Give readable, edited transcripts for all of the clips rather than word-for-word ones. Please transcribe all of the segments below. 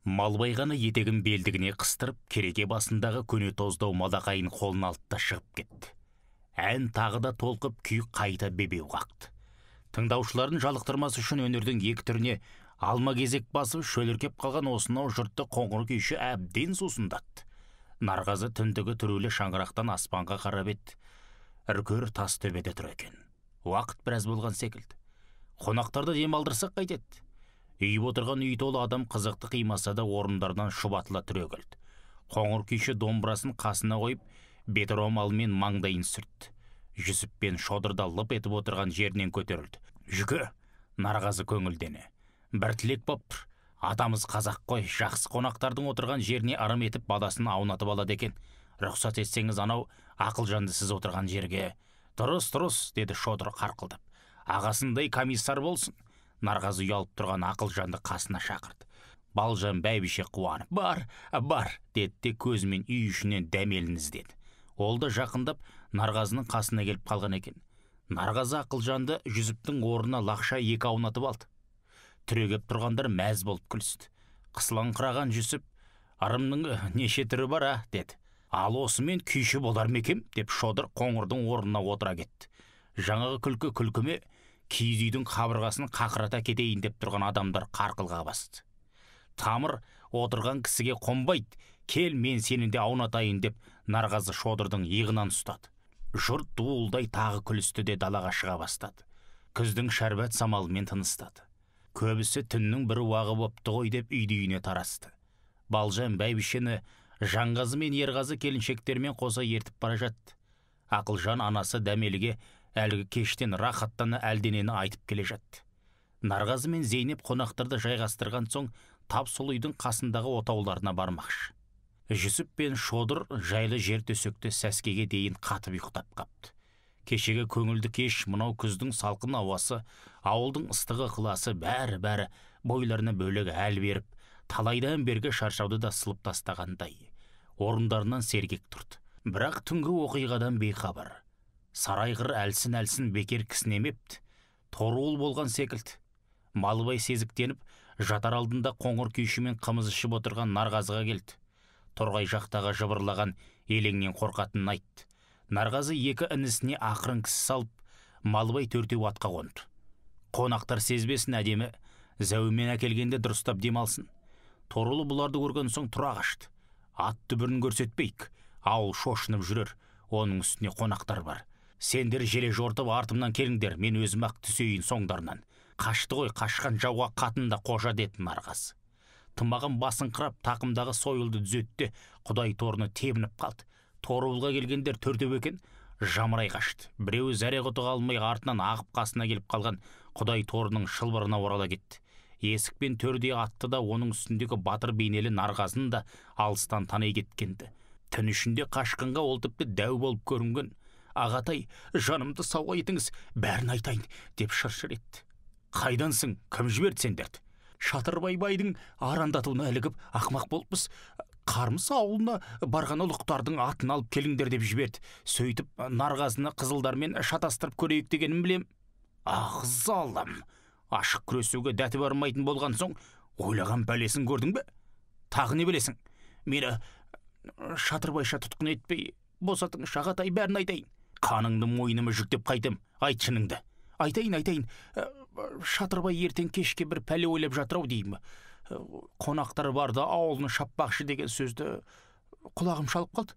Малбайғаны етегін белдігіне қыстырып, кереге басындағы көне тоздау малақайын қолына алды да шығып кетті. Ән тағы да толқып, күй қайта бебеу қақты. Тыңдаушыларын жалықтырмас үшін өнердің екі түріне алма кезек басып шөліркеп қалған осынау жұртты қоңыр күйші әбден сусындатты. Нарғазы түндігі түрулі шаңырақтан аспанға қарап еді. Үркер тас төбеде тұр екен. Уақыт біраз болған секілді. Қонақтарды демалдырсақ қайтеді. Үйіп отырған үй толы адам қызықты қимаса да орындардан шұбатыла түрегелді. Қоңыр күйші домбырасын қасына қойып, беті ромалымен маңдайын сүртті. Жүсіп пен Шодырда лып етіп отырған жерінен көтерілді. Жүкі, Нарғазы көңілдене. Бір тілек боп тұр. Атамыз қазақ қой, жақсы қонақтардың отырған жеріне ырым етіп баласын аунатып алады екен. Рұқсат етсеңіз, анау Ақылжанды сіз отырған жерге. Дұрыс, деді Шодыр қарқылдап. Ағасындай комиссар болсын. Нарғазы ұялып тұрған Ақылжанды қасына шақырды. Балжан бәйбіше қуанып, бар, деді де көзімен үй ішінен дәмелін іздеді. Ол да жақындап Нарғазының қасына келіп қалған екен. Нарғазы Ақылжанды Жүсіптің орнына лақша екі аунатып алды. Түрегеп тұрғандар мәз болып күлісті. Қысылыңқыраған Жүсіп, ырымның неше түрі бар, деді. Ал осымен күйші болар ма екем, деп Шодыр қоңырдың орнына отыра кетті. Жаңағы күлкіме киіз үйдің қабырғасын қақырата кетейін деп тұрған адамдар қарқылға басты. Тамыр отырған кісіге қонбайды, кел мен сені де аунатайын деп Нарғазы Шодырдың иығынан ұстады. Жұрт дуылдай тағы күлісті де далаға шыға бастады. Күздің шәрбат самалымен тыныстады. Көбісі түннің бір уағы бопты ғой деп үйді-үйіне тарасты. Балжан бәйбішені Жанғазы мен Ерғазы келіншектермен қоса ертіп бара жатты. Ақылжан анасы дәмеліге әлгі кештен рахаттана әлденені айтып келе жатты. Нарғазы мен Зейнеп қонақтарды жайғастырған соң тап сол үйдің қасындағы отауларына бармақшы. Жүсіп пен Шодыр жайлы жер төсекті сәскеге дейін қатып ұйықтап қапты. Кешегі көңілді кеш, мынау күздің салқын ауасы, ауылдың ыстығы ықыласы бәрі бойларына бөлек әл беріп, талайдан бергі шаршауды да сылып тастағандай. Орындарынан сергек тұрды. Бірақ түнгі оқиғадан бейхабар. Сарайғыр әлсін бекер кісінемепті. Торуыл болған секілді. Малбай сезіктеніп, жатар алдында қоңыр күйшімен қымыз ішіп отырған Нарғазыға келді. Торғай жақтағы жыбырлаған елеңнен қорқатынын айтты. Нарғазы екі інісіне ақырын кісі салып, Малбай төртеу атқа қонды. Қонақтар сезбесін әдемі, зәуімен әкелгенде дұрыстап демалсын. Торулы бұларды көрген соң тұра қашты. Ат дүбірін көрсетпейік, ауыл шошынып жүрер, оның үстіне қонақтар бар. Сендер желе жортып артымнан келіңдер, мен өзім ақ түсейін соңдарынан. Қашты ғой, қашқан жауға қатында қожа, деді Нарғазы. Тымағын басыңқырап, тақымдағы сойылды дүзетті, Құдай торыны тебініп қалды. Торуылға келгендер төртеу екен, жамырай қашты. Біреуі зәре-құтыға алмай артынан ағып қасына келіп қалған Құдай торының шылбырына орала кетті. Есік пен төрде атты да оның үстіндегі батыр бейнелі Нарғазын да алыстан тани кеткенді. Түн ішінде қашқынға ол тіпті дәу болып көрінген. Ағатай, жанымды сауға етіңіз, бәрін айтайын, деп шыршыр етті. Қайдансың, кім жіберді сендерді? Шатырбай байдың арандатуына ілігіп ақмақ болыппыз. Қармыс ауылына барған ұлықтардың атын алып келіңдер деп жіберді. Сөйтіп Нарғазыны қызылдармен шатастырып көрейік дегенім білем. Ақ залым, ашық күресуге дәті бармайтын болған соң ойлаған бәлесін көрдің бе? Тағы не білесің? Мені Шатырбайша тұтқын етпей, босатың Шағатай, бәрін айтайын. Қаныңды мойныма жүктеп қайтым, айт шыныңды. Айтайын. Шатырбай ертең кешке бір пәле ойлап жатыр-ау деймін. Қонақтар барда ауылны шаппақшы деген сөзді құлағым шалып қалды.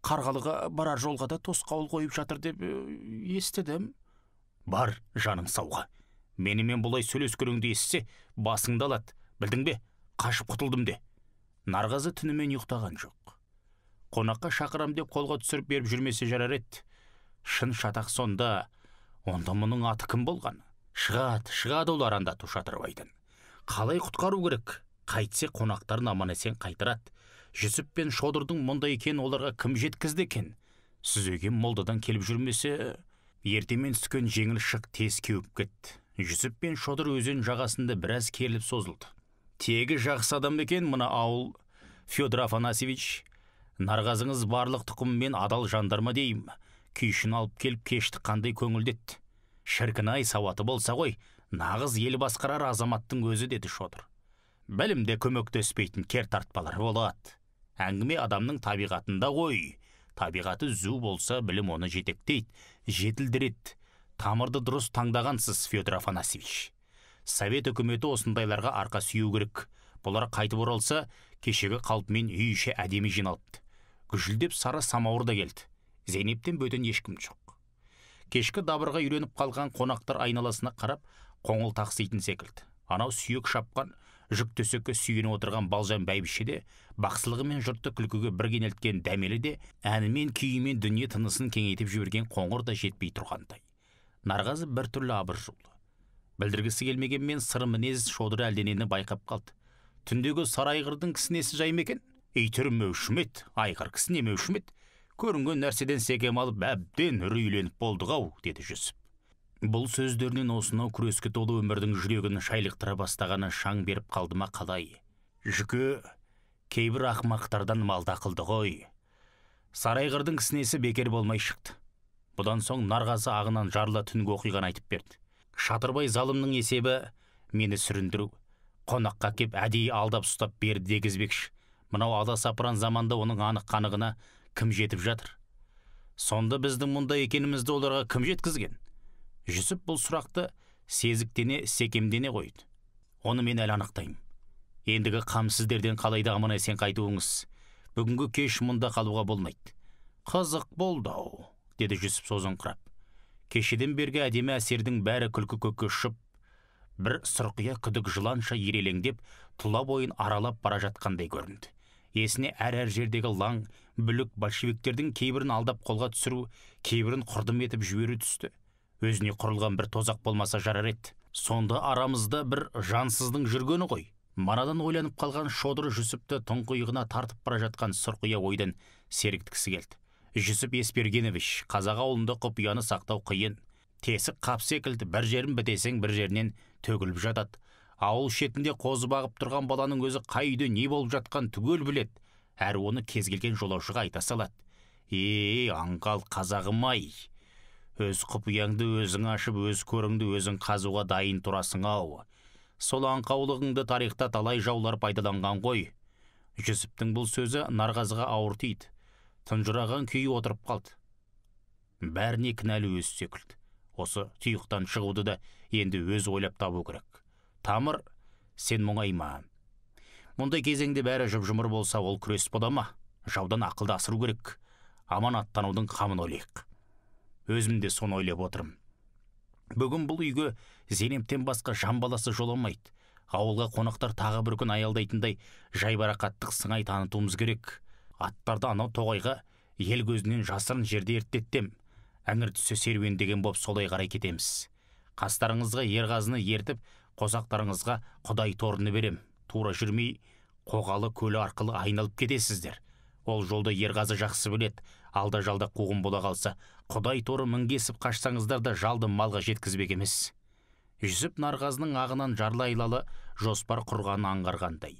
Қарғалыға барар жолға да тосқауыл қойып жатыр деп естідім. Бар, жаның сауға. Менімен бұлай сөйлескеніңді естісе, басыңды алады. Білдің бе? Қашып құтылдым де. Нарғазы түнімен ұйықтаған жоқ. Қонаққа шақырам деп қолға түсіріп беріп жүрмесе жарар еді. Шын шатақ сонда, онда мұның аты кім болған? Шығады ол арандату Шатырбайдан. Қалай құтқару керек? Қайтсе қонақтарын аман есен қайтарады. Жүсіп пен Шодырдың мұнда екен, оларға кім жеткізді екен? Сүзеген молдадан келіп жүрмесе, ертемен түскен жеңіл шық тез кеуіп кетті. Жүсіп пен Шодыр өзен жағасында біраз келіп созылды. Тегі жақсы адам екен мына ауыл, Федор Афанасьевич. Нарғазыңыз барлық тұқыммен адал жандарма дейім. Күйшін алып келіп кешті қандай көңілдетті. Шіркін-ай, сауаты болса ғой, нағыз ел басқарар азаматтың өзі, деді Шодыр. Білімде көмектеспейтін кер тартпалар болады. Әңгіме адамның табиғатында ғой. Табиғаты зу болса, білім оны жетектейді, жетілдіреді. Тамырды дұрыс таңдағансыз, Федор Афанасьевич. Совет үкіметі осындайларға арқа сүйеу керек. Бұлар қайтып оралса, кешегі қалпымен үй іші әдемі жиналыпты. Гүжілдеп сары самауыр да келді. Зейнептен бөтен ешкім жоқ. Кешкі дабырға үйреніп қалған қонақтар айналасына қарап, қоңыл тақситын секілді. Анау сүйек шапқан, жүк төсекке сүйеніп отырған Балжан бәйбіше де, бақсылығымен жұртты күлкіге бір кенелткен дәмелі де, әнімен күйімен дүние тынысын кеңейтіп жіберген қоңыр да жетпей тұрғандай. Нарғазы бір түрлі абыржулы. Білдіргісі келмегенмен сыр мінез Шодыр әлденені байқап қалды. Түндегі сары айғырдың кісінесі жайма екен? Ийтір мәушімет, айғыр кісіне мәушімет. Көрінген нәрседен секем алып, әбден үрейленіп болдық-ау, деді Жүсіп. Бұл сөздерінен осынау күреске толы өмірдің жүрегін шайлықтыра бастағаны шаң беріп қалды ма қалай? Жүке, кейбір ақмақтардан малда қылды ғой. Сары айғырдың кісінесі бекер болмай шықты. Бұдан соң Нарғазы ағынан жарыла түнгі оқиғаны айтып берді. Шатырбай залымның есебі мені сүріндіру. Қонаққа кеп әдейі алдап ұстап берді дегізбекші. Мынау аласапыран заманда оның анық қанығына кім жетіп жатыр? Сонда біздің мұнда екенімізді оларға кім жеткізген? Жүсіп бұл сұрақты сезіктене, секемдене қойды. Оны мен әлі анықтаймын. Ендігі қам сіздерден қалайда аман есен қайтуыңыз. Бүгінгі кеш мұнда қалуға болмайды. Қызық болды-ау, деді Жүсіп созыңқырап. Кешеден бергі әдемі әсердің бәрі күлкі көкке ұшып, бір сұрқия күдік жыланша ерелеңдеп, тұла бойын аралап бара жатқандай көрінді. Есіне әр жердегі лаң, бүлік большевиктердің кейбірін алдап қолға түсіру, кейбірін құрдым етіп жіберу түсті. Өзіне құрылған бір тозақ болмаса жарар еді. Сонда арамызда бір жансыздың жүргені ғой. Манадан ойланып қалған Шодыр Жүсіпті тұңғиығына тартып бара жатқан сұрқия ойдан сергіткісі келді. Жүсіп Еспергенович, қазақ ауылында құпияны сақтау қиын. Тесік қап секілді, бір жерін бітесең бір жерінен төгіліп жатады. Ауыл шетінде қозы бағып тұрған баланың өзі қай үйде не болып жатқан түгел біледі. Әрі оны кез келген жолаушыға айта салады. Аңғал қазағым-ай! Өз құпияңды өзің ашып, өз көріңді өзің қазуға дайын тұрасың-ау. Сол аңқаулығыңды тарихта талай жаулар пайдаланған ғой. Жүсіптің бұл сөзі Нарғазыға ауыр тиді. Тұнжыраған күйі отырып қалды. Бәріне кінәлі өз секілді. Осы тұйықтан шығуды да енді өз ойлап табу керек. Тамыр, сен мұңайма. Мұндай кезеңде бәрі жұп-жұмыр болса, ол күрес бола ма? Жаудан ақылды асыру керек. Аман аттанудың қамын ойлайық. Өзім де соны ойлап отырмын. Бүгін бұл үйге Зейнептен басқа жан баласы жоламайды. Ауылға қонақтар тағы бір күн аялдайтындай жайбарақаттық сыңай танытуымыз керек. Аттарды анау тоғайға ел көзінен жасырын жерде ерттеттім. Әңір түсі серуендеген боп солай қарай кетеміз. Қастарыңызға ерғазыны ертіп, қосақтарыңызға құдай торыны берем. Тура жүрмей, қоғалы көлі арқылы айналып кетесіздер. Ол жолды ерғазы жақсы білет. Алда-жалда қуғын бола қалса, құдай торы мінгесіп қашсаңыздар да жалды малға жеткізбек емес. Жүсіп Нарғазының ағынан жарлы айлалы жоспар құрғанын аңғарғандай.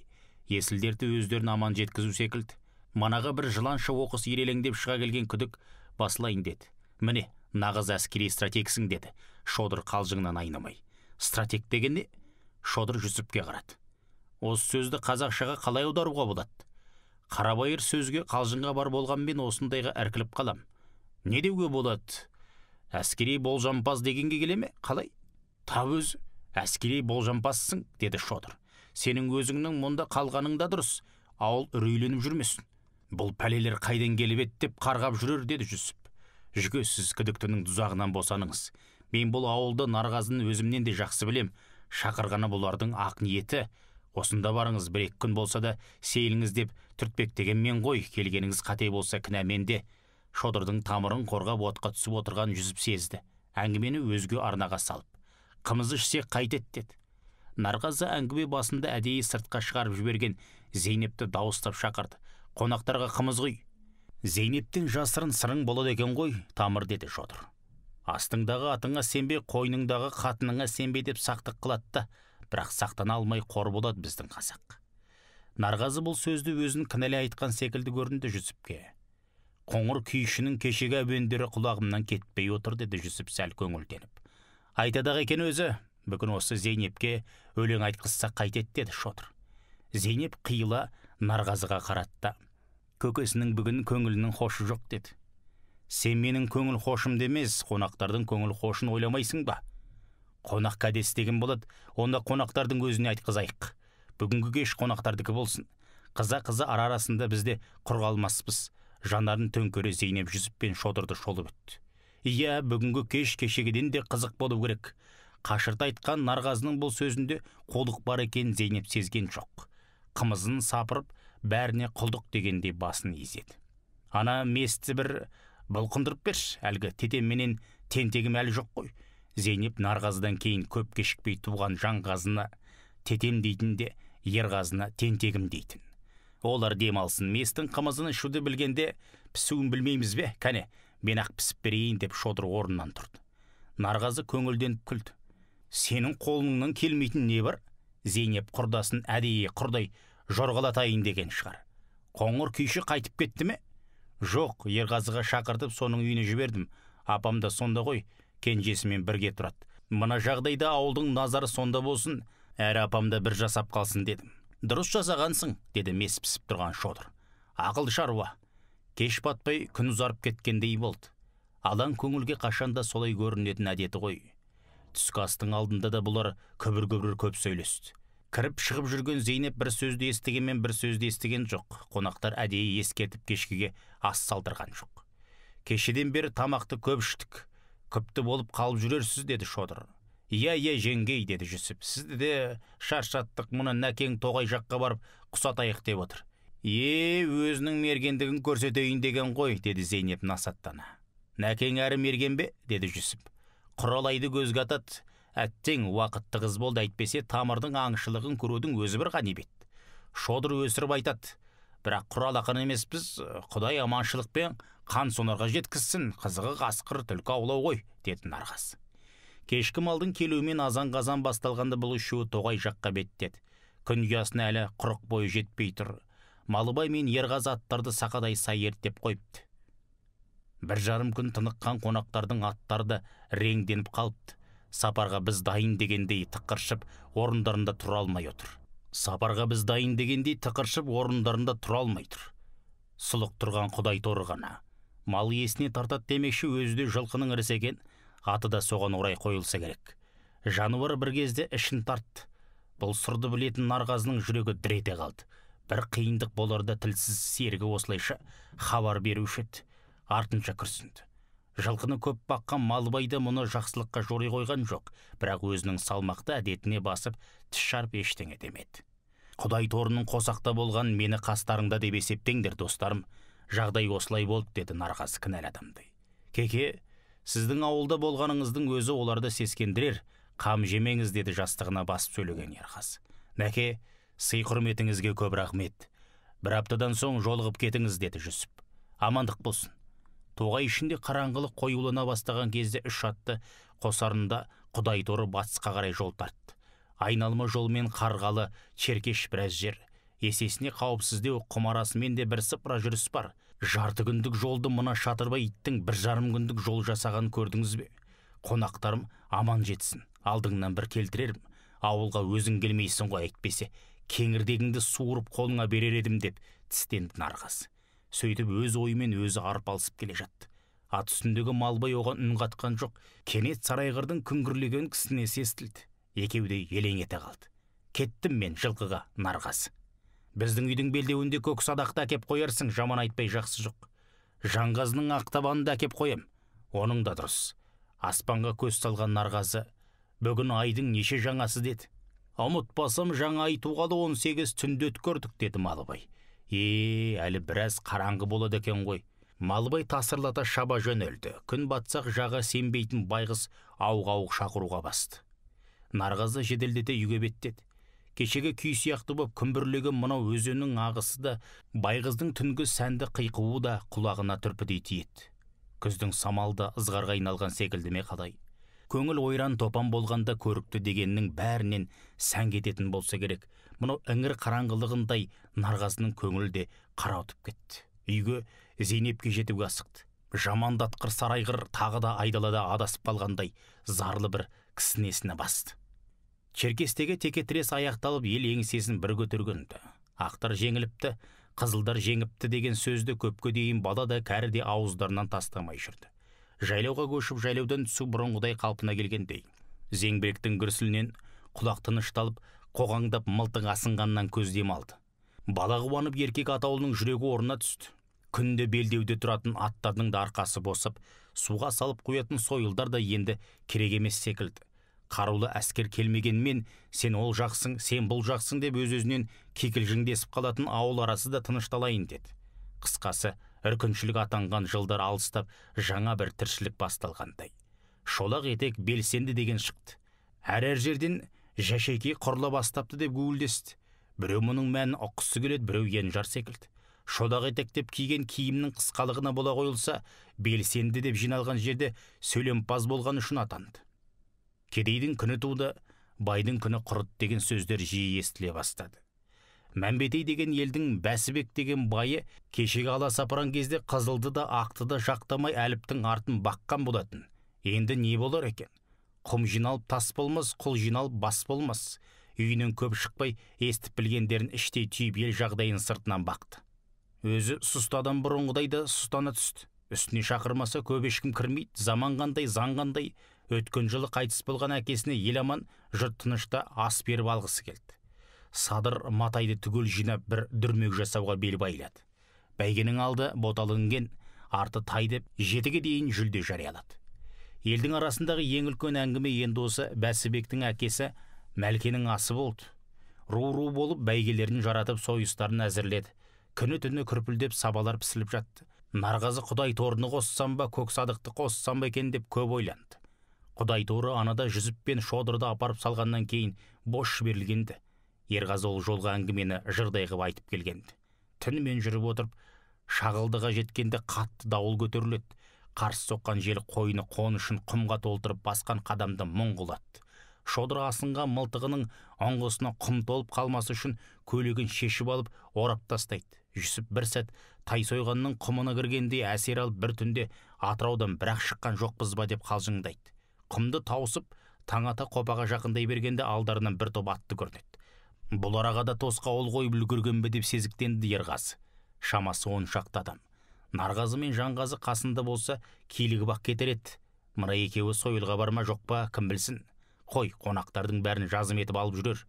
Есілдерді өздерін аман жеткізу секілді. Манаға бір жыланша оқыс ерелеңдеп шыға келген күдік басылайын деді. Міне, нағыз әскери стратегсің, деді Шодыр қалжыңнан айнымай. Стратег деген не? Шодыр Жүсіпке қарады. Осы сөзді қазақшаға қалай аударуға болады? Қарабайыр сөзге қалжыңға бар болғанмен осындайға әркіліп қалам. Не деуге болады? Әскери болжампаз дегенге келе ме? Қалай? Тап өзі әскери болжампазсың, деді Шодыр. Сенің өзіңнің мұнда қалғаның да дұрыс. Ауыл үрейленіп жүрмесін. Бұл пәлелер қайдан келіп еді деп қарғап жүрер, деді Жүсіп. Жүке, сіз күдіктінің тұзағынан босаныңыз. Мен бұл ауылды Нарғазыны өзімнен де жақсы білем. Шақырғаны бұлардың ақ ниеті. Осында барыңыз, бір-екі күн болса да сейіліңіз деп түртпектеген мен ғой. Келгеніңіз қате болса кінә менде. Шодырдың тамырын қорғап отқа түсіп отырған Жүсіп сезді. Әңгімені өзге арнаға салып. Қымызы ішсек қайтет, деді. Нарғазы әңгіме басында әдейі сыртқа шығарып жіберген Зейнепті дауыстап шақырды. Қонақтарға қымыз құй. Зейнептің жасырын сырың болады екен ғой, Тамыр, деді Шодыр. Астыңдағы атыңа сенбе, қойныңдағы қатыныңа сенбе деп сақтық қылатты. Бірақ сақтана алмай қор болады біздің қазақ. Нарғазы бұл сөзді өзін кінәлі айтқан секілді көрінді Жүсіпке. Қоңыр күйшінің кешегі әуендері құлағымнан кетпей отыр, деді Жүсіп сәл көңілденіп. Айтадағы екен өзі, бүгін осы Зейнепке өлең айтқызса қайтет, деді Шодыр. Зейнеп қиыла Нарғазыға қаратты. Көкесінің бүгін көңілінің хошы жоқ деді. Сен менің көңіл хошымды емес, қонақтардың көңіл хошын ойламайсың ба? Қонақ кәдес деген болады, онда қонақтардың өзіне айтқызайық. Бүгінгі кеш қонақтардікі болсын. Қыза арасында бізде құр қалмаспыз. Жандарын төңкере Зейнеп Жүсіп пен Шодырды шолып өтті. Иә, бүгінгі кеш кешегіден де қызық болу керек. Қашырта айтқан Нарғазының бұл сөзінде қолдық бар екен Зейнеп сезген жоқ. Қымызын сапырып, бәріне құлдық дегендей басын изеді. Ана месті бір бұлқындырып берші, әлгі тетемменен тентегім әлі жоқ қой. Зейнеп Нарғазыдан кейін көп кешікпей туған Жанғазына тетем дейтін де, Ерғазына тентегім дейтін. Олар демалсын, местің қымызын ішуді білгенде пісуін білмейміз бе? Кәне, мен ақ пісіп берейін деп Шодыр орнынан тұрды. Нарғазы көңілденіп күлді. Сенің қолыңнан келмейтін не бар? Зейнеп құрдасын әдейі құрдай жорғалатайын деген шығар. Қоңыр күйші қайтып кетті ме? Жоқ, Ерғазыға шақыртып соның үйіне жібердім. Апам да сонда ғой, кенжесімен бірге тұрады. Мына жағдайда ауылдың назары сонда болсын, әрі апам да бір жасап қалсын дедім. Дұрыс жасағансың, деді мес пісіп тұрған Шодыр. Ақылды шаруа. Кеш батпай күн ұзарып кеткендей болды. Алаң көңілге қашанда солай көрінетін әдеті ғой. Түскі астың алдында да бұлар күбір-күбір көп сөйлесті. Кіріп шығып жүрген Зейнеп бір сөзді естігенмен бір сөзді естіген жоқ. Қонақтар әдейі ескертіп кешкіге ас салдырған жоқ. Кешеден бері тамақты көп іштік. Күпті болып қалып жүрерсіз, деді Шодыр. Иә, жеңгей, деді Жүсіп. Сізді де шаршаттық, мұны Нәкең Тоғай жаққа барып құсатайық деп отыр. Өзінің мергендігін көрсетейін деген ғой, деді Зейнеп насаттана. Нәкең әрі мерген бе, деді Жүсіп. Құралайды көзге атады. Әттең уақытты қыз болды, әйтпесе тамырдың аңшылығын көрудің өзі бір ғанибет. Шодыр өсіріп айтады. Бірақ құрал ақын емес біз, Құдай аманшылықпен қан сонарға жеткізсін, қызығы қасқыр түлкі аулау ғой, деді Нарғаз. Кешкі малдың келуімен азан-қазан басталғанда бұл үшеуі Тоғай жаққа беттеді. Күн ұясына әлі құрық бойы жетпей тұр. Малыбай мен Ерғазы аттарды сақадай сай ерттеп қойыпты. 1,5 күн тыныққан қонақтардың аттары да реңденіп қалыпты. Сапарға біз дайын дегендей тықыршып, орындарында тұра алмай отыр. Сұлық тұрған Құдай торы ғана. Мал иесіне тартат демекші өзі де жылқының ірісі екен, аты да соған орай қойылса керек. Жануар бір кезде ішін тартты. Бұл сырды білетін Нарғазының жүрегі дір ете қалды. Бір қиындық боларда тілсіз серігі осылайша хабар беруші еді. Артынша күрсінді. Жылқыны көп баққан Малыбай да мұны жақсылыққа жори қойған жоқ, бірақ өзінің салмақты әдетіне басып тіс жарып ештеңе демеді. Құдай торының қосақта болған мені қастарыңда деп есептеңдер, достарым. Жағдай осылай болды, деді Нарғаз кінәлі адамдай. Кеке, сіздің ауылда болғаныңыздың өзі оларды сескендірер, қам жемеңіз, деді жастығына басып сөйлеген Ерғаз. Нәке, сый құрметіңізге көп рахмет. Бір аптадан соң жолығып кетіңіз, деді Жүсіп. Амандық болсын. Тоғай ішінде қараңғылық қоюлана бастаған кезде 3 атты қосарында Құдай торы батысқа қарай жол тартты. Айналма жолмен қарғалы, черкеш біраз жер. Есесіне қауіпсіздеу құмарасымен де бір сыпыра жүріс бар. Жарты күндік жолды мына шатырбай иттің 1,5 күндік жол жасаған көрдіңіз бе? Қонақтарым аман жетсін, алдыңнан бір келтірерім. Ауылға өзің келмейсің ғой, әйтпесе кеңірдегіңді суырып қолыңа берер едім, деп тістенді Нарғаз. Сөйтіп өз ойымен өзі арпалысып келе жатты. Ат үстіндегі Малыбай оған үн қатқан жоқ. Кенет сарайғырдың күңгірлеген кісінесі естілді. Екеуі елең ете қалды. Кеттім мен жылқыға, Нарғаз. Біздің үйдің белдеуінде көк садақты әкеп қоярсың, жаман айтпай жақсы жоқ. Жанғазының ақтабанында әкеп қоям. Оның да дұрыс. Аспанға көз салған Нарғазы, бүгін айдың неше жаңасы, деді. Ұмытпасам жаңа ай туғалы 18 түнді өткөрдік, деді Малыбай. Әлі біраз қараңғы болады екен ғой. Малыбай тасырлата шаба жөнелді. Күн батсақ жаға сенбейтін байғыз ауық-ауық шақыруға басты. Нарғазы жеделдете үйге беттеді. Кешегі күй сияқты боп күмбірлеген мынау өзеннің ағысы да, байғыздың түнгі сәнді қиқуы да құлағына түрпідей тиеді. Күздің самалда ызғарға айналған секілді ме қалай? Көңіл ойран топан болғанда көрікті дегеннің бәрінен сән кететін болса керек. Мұны іңір қараңғылығындай Нарғазының көңілі де қараутып кетті. Үйге Зейнепке жетуге асықты. Жамандатқыр сарайғыр тағы да айдалада адасып қалғандай зарлы бір кісінесіне басты. Черкестегі текетірес аяқталып ел еңсесін бір көтергенді. Ақтар жеңіліпті, қызылдар жеңіпті деген сөзді көпке дейін бала да кәрі де ауыздарынан тастамай жүрді. Жайлауға көшіп жайлаудан түсу бұрынғыдай қалпына келгендей. Зеңбіректің гүрсілінен құлақ тынышталып, қоғаңдап мылтық асынғаннан көз демалды. Бала қуанып еркек атаулының жүрегі орнына түсті. Күнде белдеуде тұратын аттардың да арқасы босып, суға салып қоятын сойылдар да енді керек емес секілді. Қарулы әскер келмегенмен, сен ол жақсың, сен бұл жақсың деп өз-өзінен кекілжіңдесіп қалатын ауыл арасы да тынышталайын деді. Қысқасы, үркіншілік атанған жылдар алыстап, жаңа бір тіршілік басталғандай. Шолақ етек белсенді деген шықты. Әр жерден жәшеке құрыла бастапты деп гуілдесті. Біреу мұның мәнін ұққысы келеді, біреу енжар секілді. Шолақ етек деп киген киімнің қысқалығына бола қойылса, белсенді деп жиналған жерде сөйлемпаз болған үшін атанды. Кедейдің күні туды, байдың күні құрыт деген сөздер жиі естіле бастады. Мәмбетей деген елдің Бәсібек деген байы кешегі аласапыран кезде қызылды да ақты да жақтамай әліптің артын баққан болатын. Енді не болар екен? Құм жиналып тас болмас, құл жиналып бас болмас. Үйінен көп шықпай, естіп білгендерін іштей түйіп ел жағдайын сыртынан бақты. Өзі сұсты адам бұрынғыдай да сұстана түсті. Үстіне шақырмаса көп ешкім кірмейді. Заман қандай, заң қандай. Өткен жылы қайтыс болған әкесіне ел аман, жұрт тынышта ас беріп алғысы келді. Садыр матайды түгел жинап бір дүрмек жасауға бел байлады. Бәйгенің алды боталынген, арты тай деп 7-ге дейін жүлде жариялады. Елдің арасындағы ең үлкен әңгіме енді осы Бәсібектің әкесі Мәлкенің асы болды. Ру-ру болып бәйгелерін жаратып сойыстарын әзірледі. Күні-түні күрпілдеп сабалар пісіліп жатты. Нарғазы Құдай торыны қоссам ба, көк садықты қоссам ба екен деп көп ойланды. Құдай торы анада жүзіп пен шодырды апарып салғаннан кейін бош жіберілгенді. Ерғазы ол жолға әңгімені жырдай қып айтып келгенді. Түнімен жүріп отырып, Шағылдыға жеткенде қатты дауыл көтеріледі. Қарсы соққан жел қойны қонышын құмға толтырып басқан қадамды мұң қылады. Шодыр асынған мылтығының оңғысына құм толып қалмасы үшін көйлегін шешіп алып орап тастайды. Жүсіп бір сәт тай сойғанның құмына кіргенде әсер алып бір түнде Атыраудан бірақ шыққан жоқпыз ба деп қалжыңдайды. Құмды тауысып, таң ата қопаға жақындай бергенде алдарынан бір топ атты көрінеді. Бұл араға да тосқа ол қойып үлгерген бе деп сезіктенді Ерғазы. Шамасы 10 шақты адам. Нарғазы мен Жанғазы қасында болса, килігіп ақ кетер еді. Мына екеуі сойылға барма жоқ па, кім білсін. Қой, қонақтардың бәрін жазым етіп алып жүрер.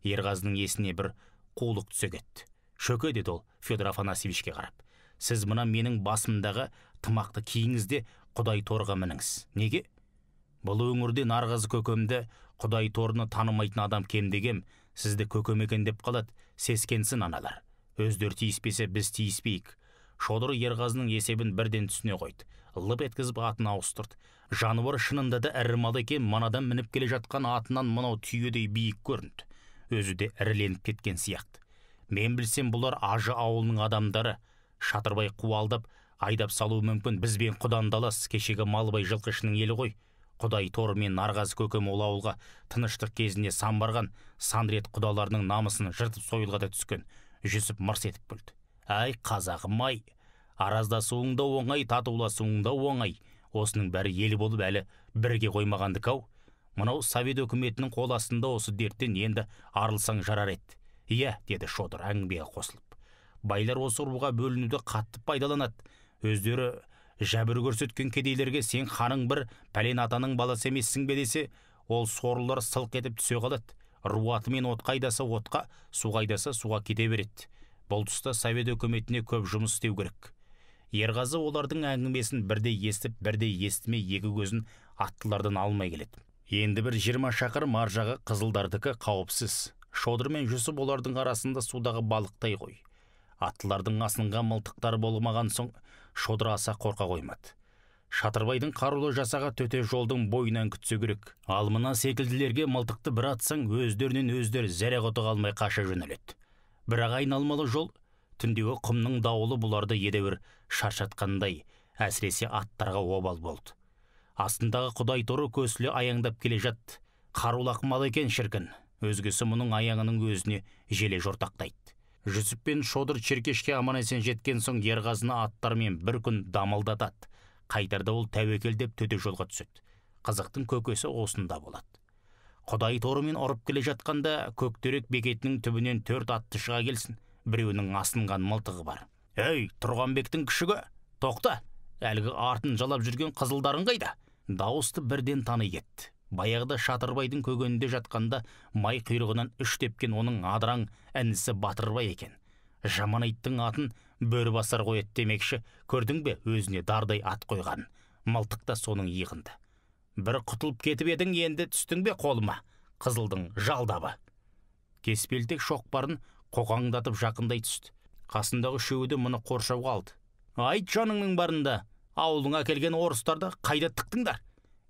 Ерғазының есіне бір қулық түсе кетті. Шөке, деді ол Федор Афанасьевичке қарап. Сіз мына менің басымдағы тымақты киіңізде Құдай торға мініңіз. Неге? Бұл өңірде Нарғазы көкемді Құдай торыны танымайтын адам кемдегем, сізді көкем екен деп қалады. Сескенсін аналар. Өздері тиіспесе біз тиіспейік. Шодыр Ерғазының есебін бірден түсіне қойды. Лып еткізіп атын ауыстырды. Жануар шынында да ірі мал екен, манадан мініп келе жатқан атынан мынау түйедей биік көрінді. Өзі де іріленіп кеткен сияқты. Мен білсем бұлар Ажы ауылының адамдары. Шатырбай қуалдап, айдап салу мүмкін, бізбен құдандалас, кешегі Малбай жылқышының елі ғой. Құдай торы мен Нарғазы көкем ол ауылға тыныштық кезінде сан барған, сан рет құдаларының намысын жыртып сойылға да түскен. Жүсіп мырс етіп күлді. Ай, қазағым-ай, араздасуың да оңай, татуласуың да оңай. Осының бәрі ел болып әлі бірге қоймағандық-ау. Мынау Совет өкіметінің қол астында осы дерттен енді арылсаң жарар еді. Иә, деді Шодыр әңгімеге қосылып. Байлар осы руға бөлінуді қатты пайдаланады. Өздері жәбір көрсеткен кедейлерге сен ханың бір пәлен атаның баласы емессің бе десе, ол сорлылар сылқ етіп түсе қалады. Ру атымен отқа айдаса отқа, суға айдаса суға кете береді. Бұл тұста Совет өкіметіне көп жұмыс істеу керек. Ерғазы олардың әңгімесін бірде естіп, бірде естімей екі көзін аттылардан алмай келеді. Енді бір 20 шақырым ар жағы қызылдардікі қауіпсіз. Шодыр мен Жүсіп олардың арасында судағы балықтай ғой. Аттылардың асынған мылтықтары болмаған соң Шодыр аса қорқа қоймады. Шатырбайдың қарулы жасаға төте жолдың бойынан күтсе керек. Ал мына секілділерге мылтықты бір атсаң, өздерінен өздері зәре-құты қалмай қаша жөнеледі. Бірақ айналмалы жол, түндегі құмның дауылы бұларды едәуір шаршатқандай, әсіресе аттарға обал болды. Астындағы Құдай торы көсілі аяңдап келе жатты. Қарулы мал екен шіркін. Өзгесі мұның аяңының өзіне желе жортақтайды. Жүсіп пен Шодыр Черкешке аман-есен жеткен соң Ерғазыны аттармен бір күн дамылдатады. Қайтарда ол тәуекел деп төте жолға түседі. Қазақтың көкесі осында болады. Құдай торымен ұрып келе жатқанда Көктерек бекетінің түбінен 4 атты шыға келсін. Біреуінің асынған мылтығы бар. «Ей, Тұрғанбектің күшігі, тоқта! Әлгі артын жалап жүрген қызылдарың қайда?» Дауысты бірден таны кетті. Баяғыда Шатырбайдың көгенінде жатқанда май құйрығынан 3 тепкен оның адыраң інісі Батырбай екен. Жаман иттің атын Бөрібасар қояды демекші, көрдің бе өзіне дардай ат қойған. Мылтық та соның иығында. «Бір құтылып кетіп едің, енді түстің бе қолыма, қызылдың жалдабы?» Кеспелтек шоқпарын қоқаңдатып жақындай түсті. Қасындағы үшеуі мұны қоршауға алды. «Айт жаныңның барында, ауылыңа келген орыстарды қайда тықтыңдар?»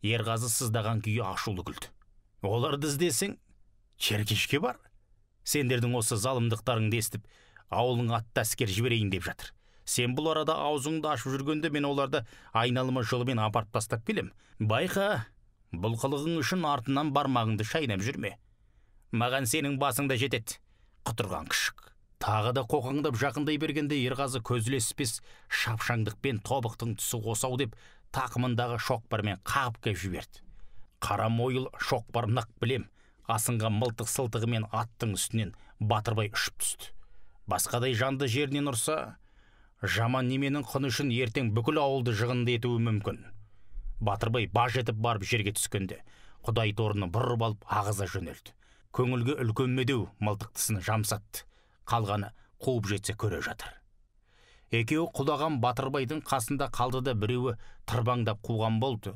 Ерғазы сыздаған күйі ашулы күлді. «Оларды іздесең, Черкешке бар. Сендердің осы залымдықтарыңды естіп, ауылың атты әскер жіберейін деп жатыр. Сен бұл арада аузыңды ашып жүргенде мен оларды айналма жолымен апарып тастап келем. Байқа, бұл қылығың үшін артынан бармағыңды шайнап жүрме. Маған сенің басыңда жетеді, құтырған күшік». Тағы да қоқаңдап жақындай бергенде Ерғазы көзілеспес шапшаңдықпен тобықтың түсі қосау деп тақымындағы шоқпармен қағып кеп жіберді. Қара мойыл шоқпар нық білем, асынған мылтық сылтығымен аттың үстінен Батырбай ұшып түсті. Басқадай жанды жерінен ұрса, жаман неменің құны үшін ертең бүкіл ауылды жығынды етуі мүмкін. Батырбай баж етіп барып жерге түскенде, Құдай торыны бұрып алып ағыза жөнелді. Көңілге үлкен медеу мылтықтысыны жамсатты. Қалғаны қуып жетсе көре жатыр. Екеуі құлаған Батырбайдың қасында қалды да біреуі тырбаңдап қуған болды.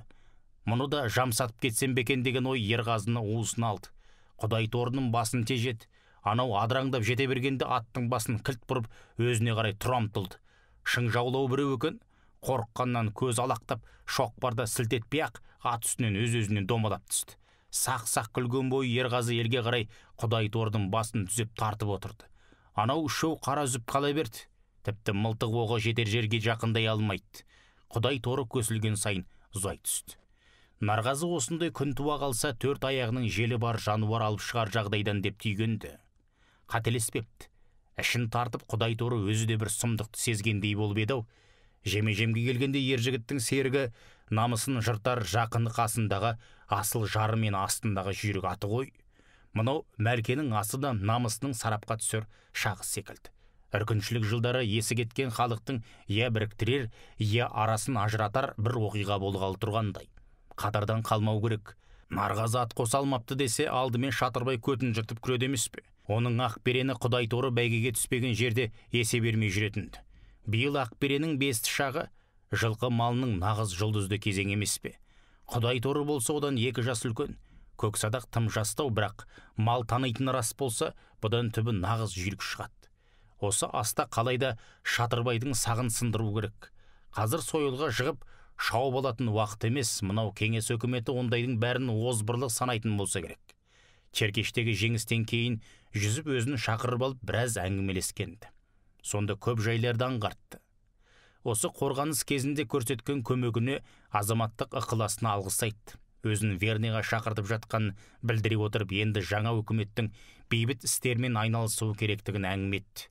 Мұны да жамсатып кетсем бекен деген ой Ерғазыны уысына алды. Құдай торының басын тежеді. Анау адыраңдап жете бергенде аттың басын кілт бұрып өзіне қарай тұра ұмтылды. Шың жаулау біреу екен, қорыққаннан көз алақтап, шоқпарда сілтетпей-ақ ат үстінен өз-өзінен домалап түсті. Сақ-сақ күлген бойы Ерғазы елге қарай Құдай торының басын түзеп тартып отырды. Анау үшеу қара үзіп қала берді. Тіпті мылтық оғы жетер жерге жақындай алмайды. Құдай торы көсілген сайын ұзай түсті. Нарғазы осындай күн туа қалса 4 аяғының желі бар жануар алып шығар жағдайдан деп түйгенді. Қателеспепті. Ішін тартып Құдай торы өзі де бір сұмдықты сезгендей болып еді-ау. Жеме-жемге келгенде ер жігіттің серігі намысын жыртар жақыны қасындағы асыл жары мен астындағы жүйрік аты ғой. Мынау Мәлкенің асы да намысының сарапқа түсер шағы секілді. Үркіншілік жылдары есі кеткен халықтың я біріктірер, я арасын ажыратар бір оқиға болғалы тұрғандай. Қатардан қалмау керек. Нарғазы ат қоса алмапты десе, алдымен Шатырбай көтін жыртып күреді емес пе? Оның Ақберені Құдай торы бәйгеге түспеген жерде есе бермей жүретінді. Биыл Ақберенің 5 шағы жылқы малының нағыз жұлдызды кезең емес пе? Құдай торы болса одан 2 жас үлкен. Көксадақ тым жастау, бірақ мал танитыны рас болса, бұдан түбі нағыз жүйрік шығады. Осы аста қалайда Шатырбайдың сағын сындыру керек. Қазір сойылға жығып шауып алатын уақыт емес. Мынау кеңес өкіметі ондайдың бәрін озбырлық санайтын болса керек. Черкештегі жеңістен кейін жүзіп өзін шақырып алып біраз әңгімелескенді. Сонда көп жайларды аңғартты. Осы қорғаныс кезінде көрсеткен көмегіне азаматтық ықыласына алғыс айтты. Өзін Верныйға шақыртып жатқан білдіре отырып, енді жаңа өкіметтің бейбіт істермен айналысуы керектігін әңгіме етті.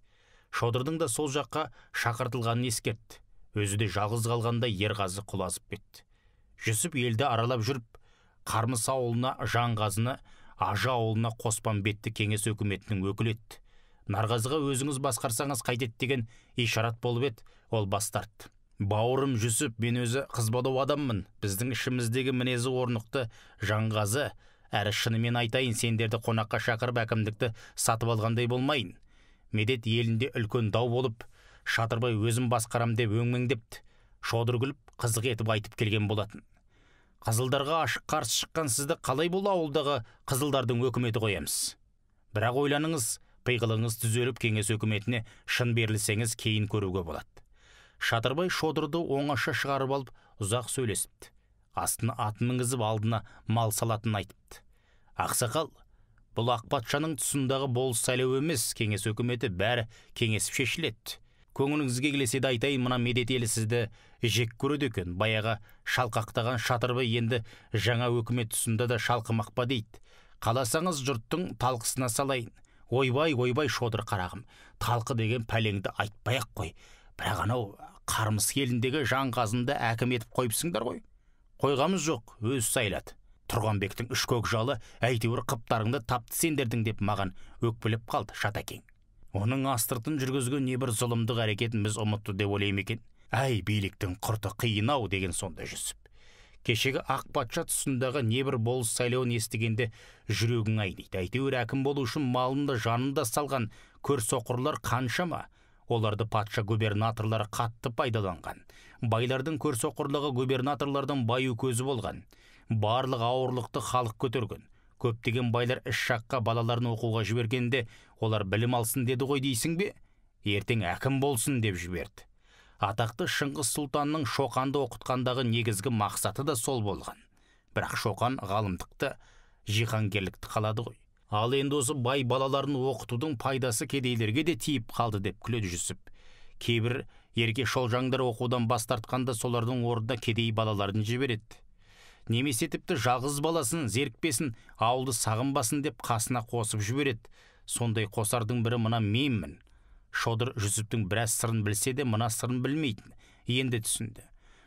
Шодырдың да сол жаққа шақыртылғанын ескертті. Өзі де жалғыз қалғанда Ерғазы құлазып кетті. Жүсіп елді аралап жүріп, Қармыс ауылына Жанғазыны, Ажы ауылына Қоспанбетті кеңес өкіметінің өкілі етті. Нарғазыға өзіңіз басқарсаңыз қайтеді деген ишарат болып еді, ол бас тартты. Бауырым Жүсіп, мен өзі қызбалау адаммын. Біздің ішіміздегі мінезі орнықты Жанғазы, әрі шынымен айтайын, сендерді қонаққа шақырып әкімдікті сатып алғандай болмайын. Медет елінде үлкен дау болып, Шатырбай өзім басқарам деп өңмеңдепті. Шодыр күліп, қызық етіп айтып келген болатын. Қызылдарға ашық қарсы шыққан сізді қалай бұл ауылдағы қызылдардың өкіметі қоямыз? Бірақ ойланыңыз, пиғылыңыз түзеліп кеңес өкіметіне шын берілсеңіз кейін көруге болады. Шатырбай Шодырды оңаша шығарып алып ұзақ сөйлесіпті. Астына атын мінгізіп алдына мал салатын айтыпты. Ақсақал, бұл Ақпатшаның тұсындағы болыс сайлау емес, кеңес өкіметі бәрі кеңесіп шешіледі. Көңіліңізге келеседі айтайын, мына Медет елі сізді жек көреді екен. Баяғы шалқақтаған Шатырбай енді жаңа өкімет тұсында да шалқымақ па дейді. Қаласаңыз жұрттың талқысына салайын. Ойбай, Шодыр қарағым, талқы деген пәлеңді айтпай-ақ қой. Бірақ анау Қармыс еліндегі Жанғазынды әкім етіп қойыпсыңдар ғой. Қойғамыз жоқ, өз сайлады. Тұрғанбектің үш көкжалы әйтеуір қыптарыңды тапты сендердің деп маған өкпелеп қалды Шатакең. Оның астыртын жүргізген небір зұлымдық әрекетін біз ұмытты деп ойлаймын екен. Әй, биліктің құрты қиын-ау деген сонда Жүсіп. Кешегі ақ патша тұсындағы небір болыс сайлауын естігенде жүрегің айниды. Әйтеуір әкім болу үшін малында жанында салған көрсоқырлар қаншама. Оларды патша губернаторлары қатты пайдаланған. Байлардың көрсоқырлығы губернаторлардың баю көзі болған. Барлық ауырлықты халық көтерген. Көптеген байлар іс жаққа балаларын оқуға жібергенде, олар білім алсын деді ғой дейсің бе? Ертең әкім болсын деп жіберді. Атақты Шыңғыс сұлтанның Шоқанды оқытқандағы негізгі мақсаты да сол болған. Бірақ Шоқан ғалымдықты, жиһангерлікті қалады ғой. Ал енді осы бай балаларын оқытудың пайдасы кедейлерге де тиіп қалды деп күледі Жүсіп. Кейбір ерке шолжаңдар оқудан бас тартқанда солардың орнына кедей балаларын жібереді. Немесе тіпті жалғыз баласын, зерікпесін, ауылды сағынбасын деп қасына қосып жібереді. Сондай қосардың бірі мына менмін. Шодыр Жүсіптің біраз сырын білсе де, мына сырын білмейтін. Енді түсінді.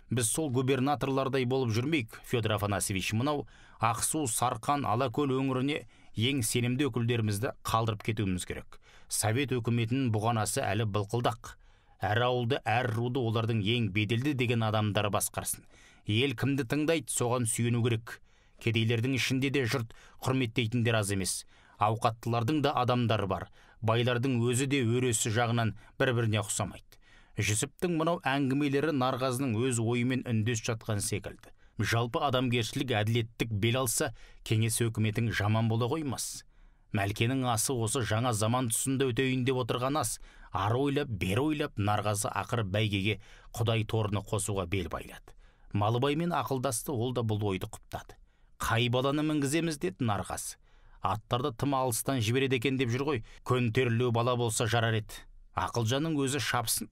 Біз сол губернаторлардай болып жүрмейік, Федор Афанасьевич, мынау Ақсу, Сарқан, Алакөл өңіріне ең сенімді өкілдерімізді қалдырып кетуіміз керек. Совет өкіметінің бұғанасы әлі былқылдақ. Әр ауылды, әр руды олардың ең беделді деген адамдары басқарсын. Ел кімді тыңдайды, соған сүйену керек. Кедейлердің ішінде де жұрт құрметтейтіндер аз емес. Ауқаттылардың да адамдары бар. Байлардың өзі де өресі жағынан бір-біріне ұқсамайды. Жүсіптің мынау әңгімелері Нарғазының өз ойымен үндес жатқан секілді. Жалпы адамгершілік, әділеттік бел алса, кеңес өкіметің жаман бола қоймас. Мәлкенің асы осы жаңа заман тұсында өтейін деп отырған ас. Ары ойлап, бері ойлап, Нарғазы ақыры бәйгеге құдай торыны қосуға бел байлады. Малыбаймен ақылдасты, ол да бұл ойды құптады. Қай баланы мінгіземіз деді Нарғаз. Аттарды тым алыстан жібереді екен деп жүр ғой. Көнтерлеу бала болса жарар еді. Ақылжанның өзі шапсын.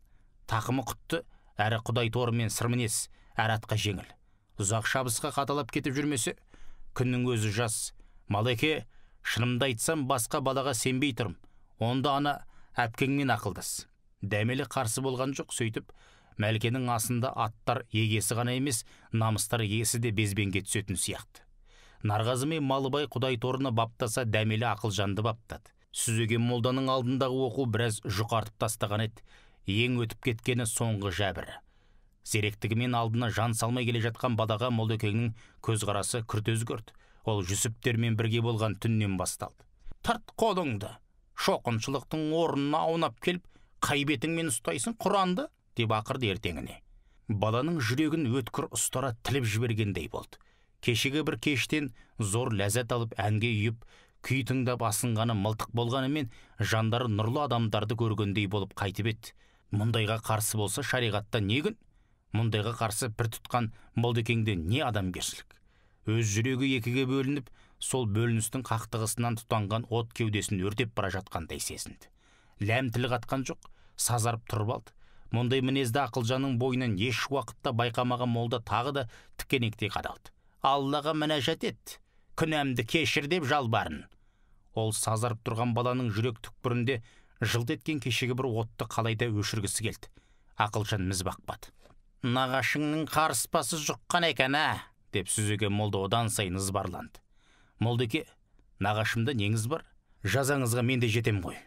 Тақымы құтты, әрі құдай торымен сырмінес, әрі атқа жеңіл. Ұзақ шабысқа қаталап кетіп жүрмесе, күннің өзі жас. Малеке, шынымды айтсам, басқа балаға сенбей тұрым. Онда ана әпкеңмен ақылдас. Дәмелі қарсы болған жоқ, сөйтіп, Мәлкенің асында аттар егесі ғана емес, намыстар егесі де безбенге түсетін сияқты. Нарғазы мен Малыбай құдай торыны баптаса, Дәмелі Ақылжанды баптады. Сүзеген молданың алдындағы оқу біраз жұқартып тастаған еді. Ең өтіп кеткені соңғы жәбірі. Зеректігімен алдына жан салмай келе жатқан балаға Молдекеңнің көзқарасы күрт өзгерді. Ол Жүсіптермен бірге болған түннен басталды. Тарт қолыңды, шоқыншылықтың орнына аунап келіп, қай бетіңмен ұстайсың Құранды? Деп ақырды ертеңіне. Баланың жүрегін өткір ұстара тіліп жібергендей болды. Кешегі бір кештен зор ләззат алып әнге үйіп, күй тыңдап асынғаны мылтық болғанымен, жандары нұрлы адамдарды көргендей болып қайтып еді. Мұндайға қарсы болса шариғатта не күн? Мұндайға қарсы бір тұтқан Молдекеңде не адамгершілік? Өз жүрегі екіге бөлініп, сол бөліністің қақтығысынан тұтанған от кеудесін өртеп бара жатқандай сезінді. Ләм тіл қатқан жоқ, сазарып тұрып алды. Мұндай мінезді Ақылжанның бойынан еш уақытта байқамаған молда тағы да тікенектей қадалды. Аллаға мінәжат ет, күнәмді кешір деп жалбарын. Ол сазарып тұрған баланың жүрек түкпірінде жылт еткен кешегі бір отты қалайда өшіргісі келді. Ақылжан міз бақпады. Нағашыңның қарыспасы жұққан екен, деп сүзеген молда одан сайын ызбарланды. Молдеке, нағашымда неңіз бар? Жазаңызға мен де жетем ғой.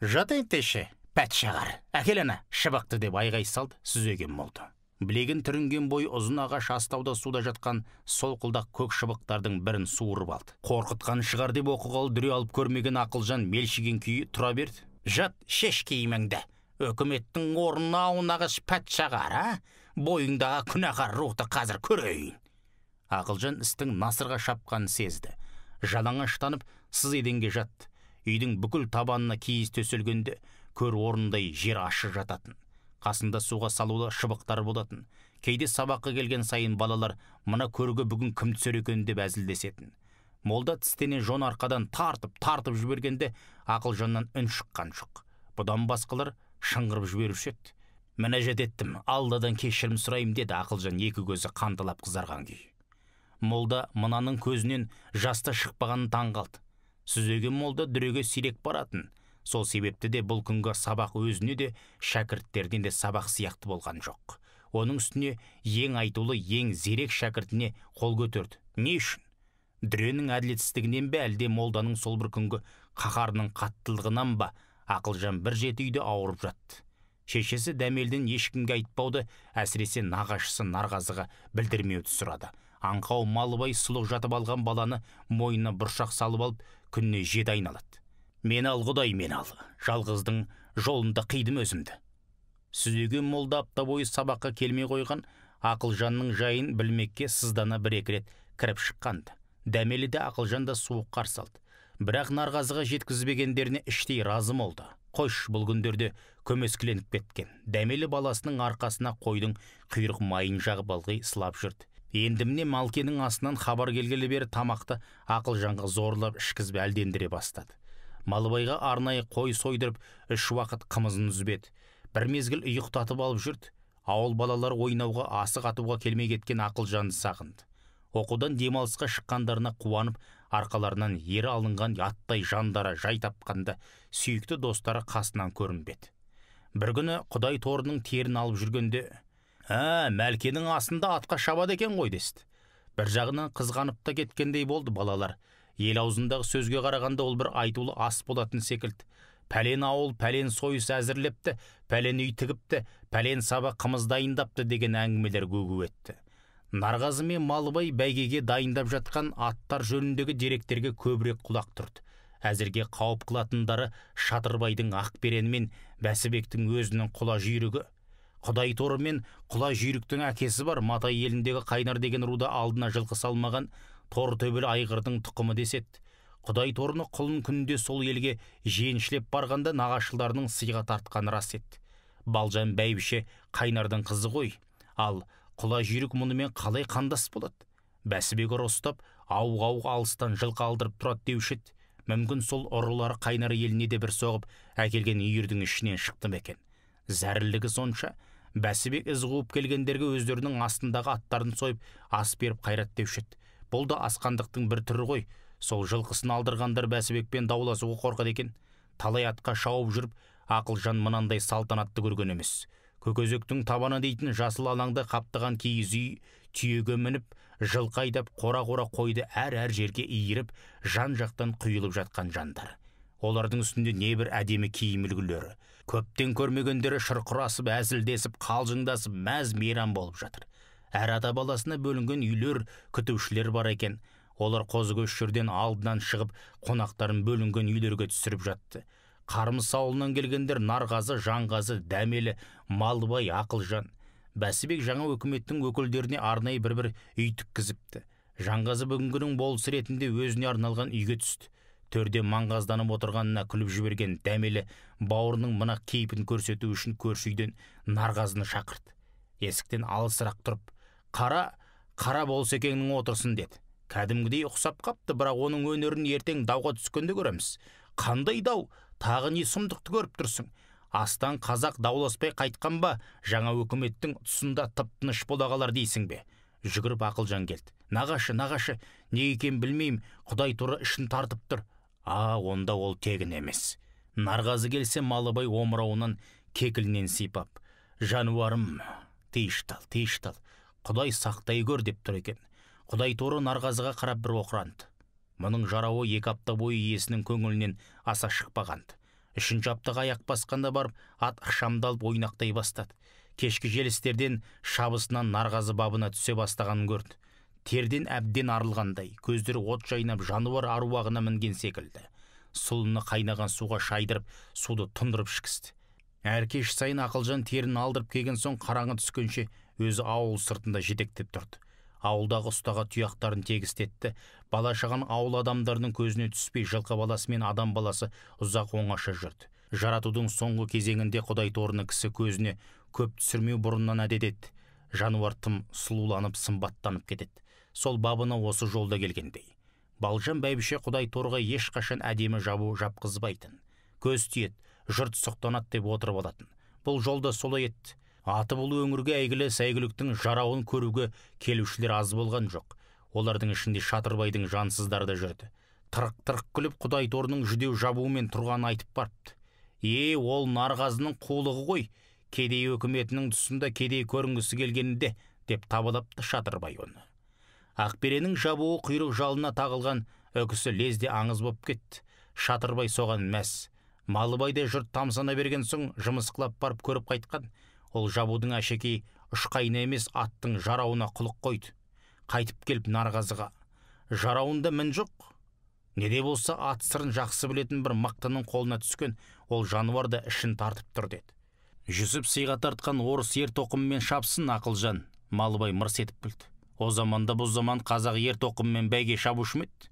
Жат ентеші, пәтшағар, әкелені, шыбақты деп айғай салды сүзеген молда. Білеген түрінген бой ұзын ағаш астауда суда жатқан солқылдақ көк шыбықтардың бірін суырып алды. Қорқытқан шығар деп оқығалы дүре алып көрмеген Ақылжан мелшіген күйі тұра берді. Жат, шеш киіміңді, өкіметтің орнына аунағыш пәтшағар, бойыңдағы күнәһар рухты қазір көрейін. Ақылжан істің насырға шапқанын сезді. Жалаңаштанып сыз еденге жатты. Үйдің бүкіл табанына киіз төселгенде көр орындай жер ашық жататын. Қасында суға салулы шыбықтар болатын. Кейде сабаққа келген сайын балалар мына көрге бүгін кім түсер екен деп әзілдесетін. Молда тістене жон арқадан тартып жібергенде Ақылжаннан үн шыққан жоқ. Бұдан басқалар шыңғырып жіберуші еді. Мінәжат еттім, Алладан кешірім сұрайым деді Ақылжан екі көзі қанталап қызарған күй. Молда мынаның көзінен жаста шықпағанын таңғалды. Сүзеген молда дүреге сирек баратын. Сол себепті де бұл күнгі сабақ өзіне де, шәкірттерден де сабақ сияқты болған жоқ. Оның үстіне ең айтулы, ең зерек шәкіртіне қол көтерді. Не үшін? Дүренің әділетсіздігінен бе, әлде молданың сол бір күнгі қаһарының қаттылығынан ба, Ақылжан бір жеті үйде ауырып жатты. Шешесі дәмелден ешкімге айтпауды, әсіресе нағашысы Нарғазыға білдірмеуді сұрады. Аңқау Малыбай сұлық жатып алған баланы мойнына бұршақ салып алып, күніне 7 айналады. Мен ал, Құдай, мен ал, жалғыздың жолында қидым өзімді. Сүзеген молда апта бойы сабаққа келмей қойған Ақылжанның жайын білмекке сыздана бір-екі рет кіріп шыққанды. Дәмелі де Ақылжан да суық қарсы алды. Бірақ Нарғазыға жеткізбегендеріне іштей разы болды. Қойш, бұл күндерде көмескіленіп кеткен. Дәмелі баласының арқасына қойдың құйрық майын жағып алғай сылап жүрді. Енді міне Малкенің астынан хабар келгелі бері тамақты Ақылжанға зорлап ішкізіп әлдендіре бастады. Малыбайға арнайы қой сойдырып 3 уақыт қымызын үзбеді. Бір мезгіл ұйықтатып алып жүрді. Ауыл балалар ойнауға, асық атуға келмей кеткен Ақылжанды сағынды. Оқудан демалысқа шыққандарына қуанып, арқаларынан ері алынған аттай жандара жай тапқанда сүйікті достары қасынан көрінбеді. Бір күні Құдай торының терін алып жүргенде, Мәлкенің астында атқа шабады екен ғой десті. Бір жағынан қызғанып та кеткендей болды балалар. Ел аузындағы сөзге қарағанда ол бір айтулы ас болатын секілді. Пәлен ауыл пәлен сойыс әзірлепті, пәлен үй тігіпті, пәлен саба қымыз дайындапты деген әңгімелер гу-гу етті. Нарғазы мен Малыбай бәйгеге дайындап жатқан аттар жөніндегі деректерге көбірек құлақ тұрды. Әзірге қауіп қылатындары Шатырбайдың Ақберені мен Бәсібектің өзінің құла жүйрігі. Құдай торы мен құла жүйріктің әкесі бар, Матай еліндегі Қайнар деген руда алдына жылқы салмаған тор төбел айғырдың тұқымы деседі. Құдай торыны құлын күнде сол елге женшілеп барғанда нағашыларының сыйға тартқаны рас еді. Балжан бәйбіше Қайнардың қызы ғой, ал құла жүйрік мұнымен қалай қандас болады? Бәсібек ұры ұстап, ауық-ауық алыстан жылқы алдырып тұрады деуші еді. Мүмкін сол ұрылары Қайнар еліне де бір соғып әкелген үйірдің ішінен шықты ма екен. Зәрілігі сонша, Бәсібек із қуып келгендерге өздерінің астындағы аттарын сойып ас беріп қайрат деуші еді. Бұл да асқандықтың бір түрі ғой. Сол жылқысын алдырғандар Бәсібекпен дауласуға қорқады екен. Талай атқа шауып жүріп, Ақылжан мынандай салтанатты көрген емес. Көкөзектің табаны дейтін жасыл алаңда қаптыған киіз үй, түйеге мініп, жылқы айдап, қора-қора қойды әр жерге иіріп, жан-жақтан құйылып жатқан жандар. Олардың үстінде небір әдемі киім үлгілері. Көптен көрмегендері шырқырасып, әзілдесіп, қалжыңдасып, мәз мейрам болып жатыр. Әр ата баласына бөлінген үйлер, күтушілер бар екен. Олар Қозыкөштерден алдынан шығып, қонақтарын бөлінген үйлерге түсіріп жатты. Қармыс ауылынан келгендер Нарғазы, Жанғазы, Дәмелі, Малыбай, Ақылжан. Бәсібек жаңа өкіметтің өкілдеріне арнайы бір үй тіккізіпті. Жанғазы бүгінгінің болысы ретінде өзіне арналған үйге түсті. Төрде маңғазданып отырғанына күліп жіберген Дәмелі бауырының мына кейпін көрсету үшін көрші үйден Нарғазыны шақырды. Есіктен алысырақ тұрып, қара болыс екеңнің отырсын деді. Кәдімгідей ұқсап қапты, бірақ оның өнерін ертең дауға түскенде көреміз. Қандай дау? Тағы не сұмдықты көріп тұрсың? Астан қазақ дауласпай қайтқан ба, жаңа өкіметтің тұсында тып-тыныш бола қалар дейсің бе? Жүгіріп Ақылжан келді. Нағашы, не екен білмеймін, Құдай торы ішін тартып тұр. Онда ол тегін емес. Нарғазы келсе Малыбай омырауынан кекілінен сипап, жануарым, тиыштал, Құдай сақтай көр деп тұр екен. Құдай торы Нарғазыға қарап бір оқыранды. Мұның жарауы 2 апта бойы иесінің көңілінен аса шықпағанды. 3-ші аптаға аяқ басқанда барып, ат ықшамдалып ойнақтай бастады. Кешкі желістерден шабысынан Нарғазы бабына түсе бастағанын көрді. Терден әбден арылғандай, көздері от жайнап, жануар аруағына мінген секілді. Сұлыны қайнаған суға шайдырып, суды тұндырып ішкізді. Әр кеш сайын Ақылжан терін алдырып келген соң қараңғы түскенше өзі ауыл сыртында жетектеп тұрды. Ауылдағы ұстаға тұяқтарын тегістетті. Бала-шаған ауыл адамдарының көзіне түспей, жылқы баласы мен адам баласы ұзақ оңаша жүрді. Жаратудың соңғы кезеңінде Құдай торыны кісі көзіне көп түсірмеу бұрыннан әдет етті. Жануар тым сұлуланып, сымбаттанып кетеді. Сол бабына осы жолда келгендей. Балжан бәйбіше Құдай торыға ешқашан әдемі жабу жапқызбайтын. Көз тиеді, жұрт сұқтанады деп отырып алатын. Бұл жолда солай етті. Аты бұл өңірге әйгілі сәйгүліктің жарауын көруге келушілер аз болған жоқ. Олардың ішінде Шатырбайдың жансыздары да жүрді. Тырық-тырық күліп Құдай торының жүдеу жабуымен тұрғанын айтып барыпты. Ол Нарғазының қулығы ғой, кедей өкіметінің тұсында кедей көрінгісі келгенінде, деп табалапты Шатырбай оны. Ақберенің жабуы құйрық жалына тағылған үкісі лезде аңыз боп кетті. Шатырбай соған мәс. Малыбайдай жұрт тамсана берген соң жымысқылап барып көріп қайтқан. Ол жабудың әшекей ұшқайына емес аттың жарауына құлық қойды. Қайтып келіп Нарғазыға: жарауында мін жоқ. Неде болса ат сырын жақсы білетін бір мақтының қолына түскен, ол жануар да ішін тартып тұр деді. Жүсіп сыйға тартқан орыс ер тоқыммен шапсын Ақылжан. Малыбай мырс етіп күлді. О заманда бұл заман қазақ ер тоқыммен бәйге шабушы ма еді?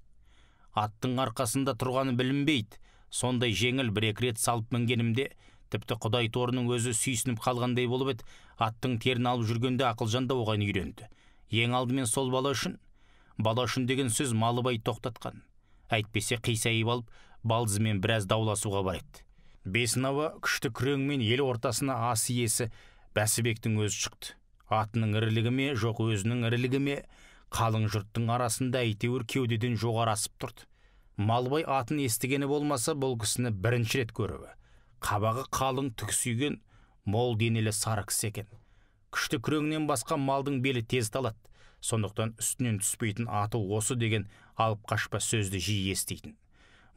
Аттың арқасында тұрғаны білінбейді. Сондай жеңіл бір-екі рет салып мінгенімде, тіпті Құдай торының өзі сүйсініп қалғандай болып еді. Аттың терін алып жүргенде Ақылжан да оған үйренді. Ең алдымен сол бала үшін деген сөз Малыбай тоқтатқан. Әйтпесе қисайып алып, балдызымен біраз дауласуға бар еді. Бесінава күшті күреңмен ел ортасына ас иесі Бәсібектің өзі шықты. Атының ірілігі ме, жоқ өзінің ірілігі ме, қалың жұрттың арасында әйтеуір кеудеден жоғары асып тұрды. Малыбай атын естігені болмаса, бұл кісіні бірінші рет көруі. Қабағы қалың түксүйген, мол денелі сары кісі екен. Күшті күреңнен басқа малдың белі тез талады. Сондықтан үстінен түспейтін аты осы деген алып қашпа сөзді жиі естейтін.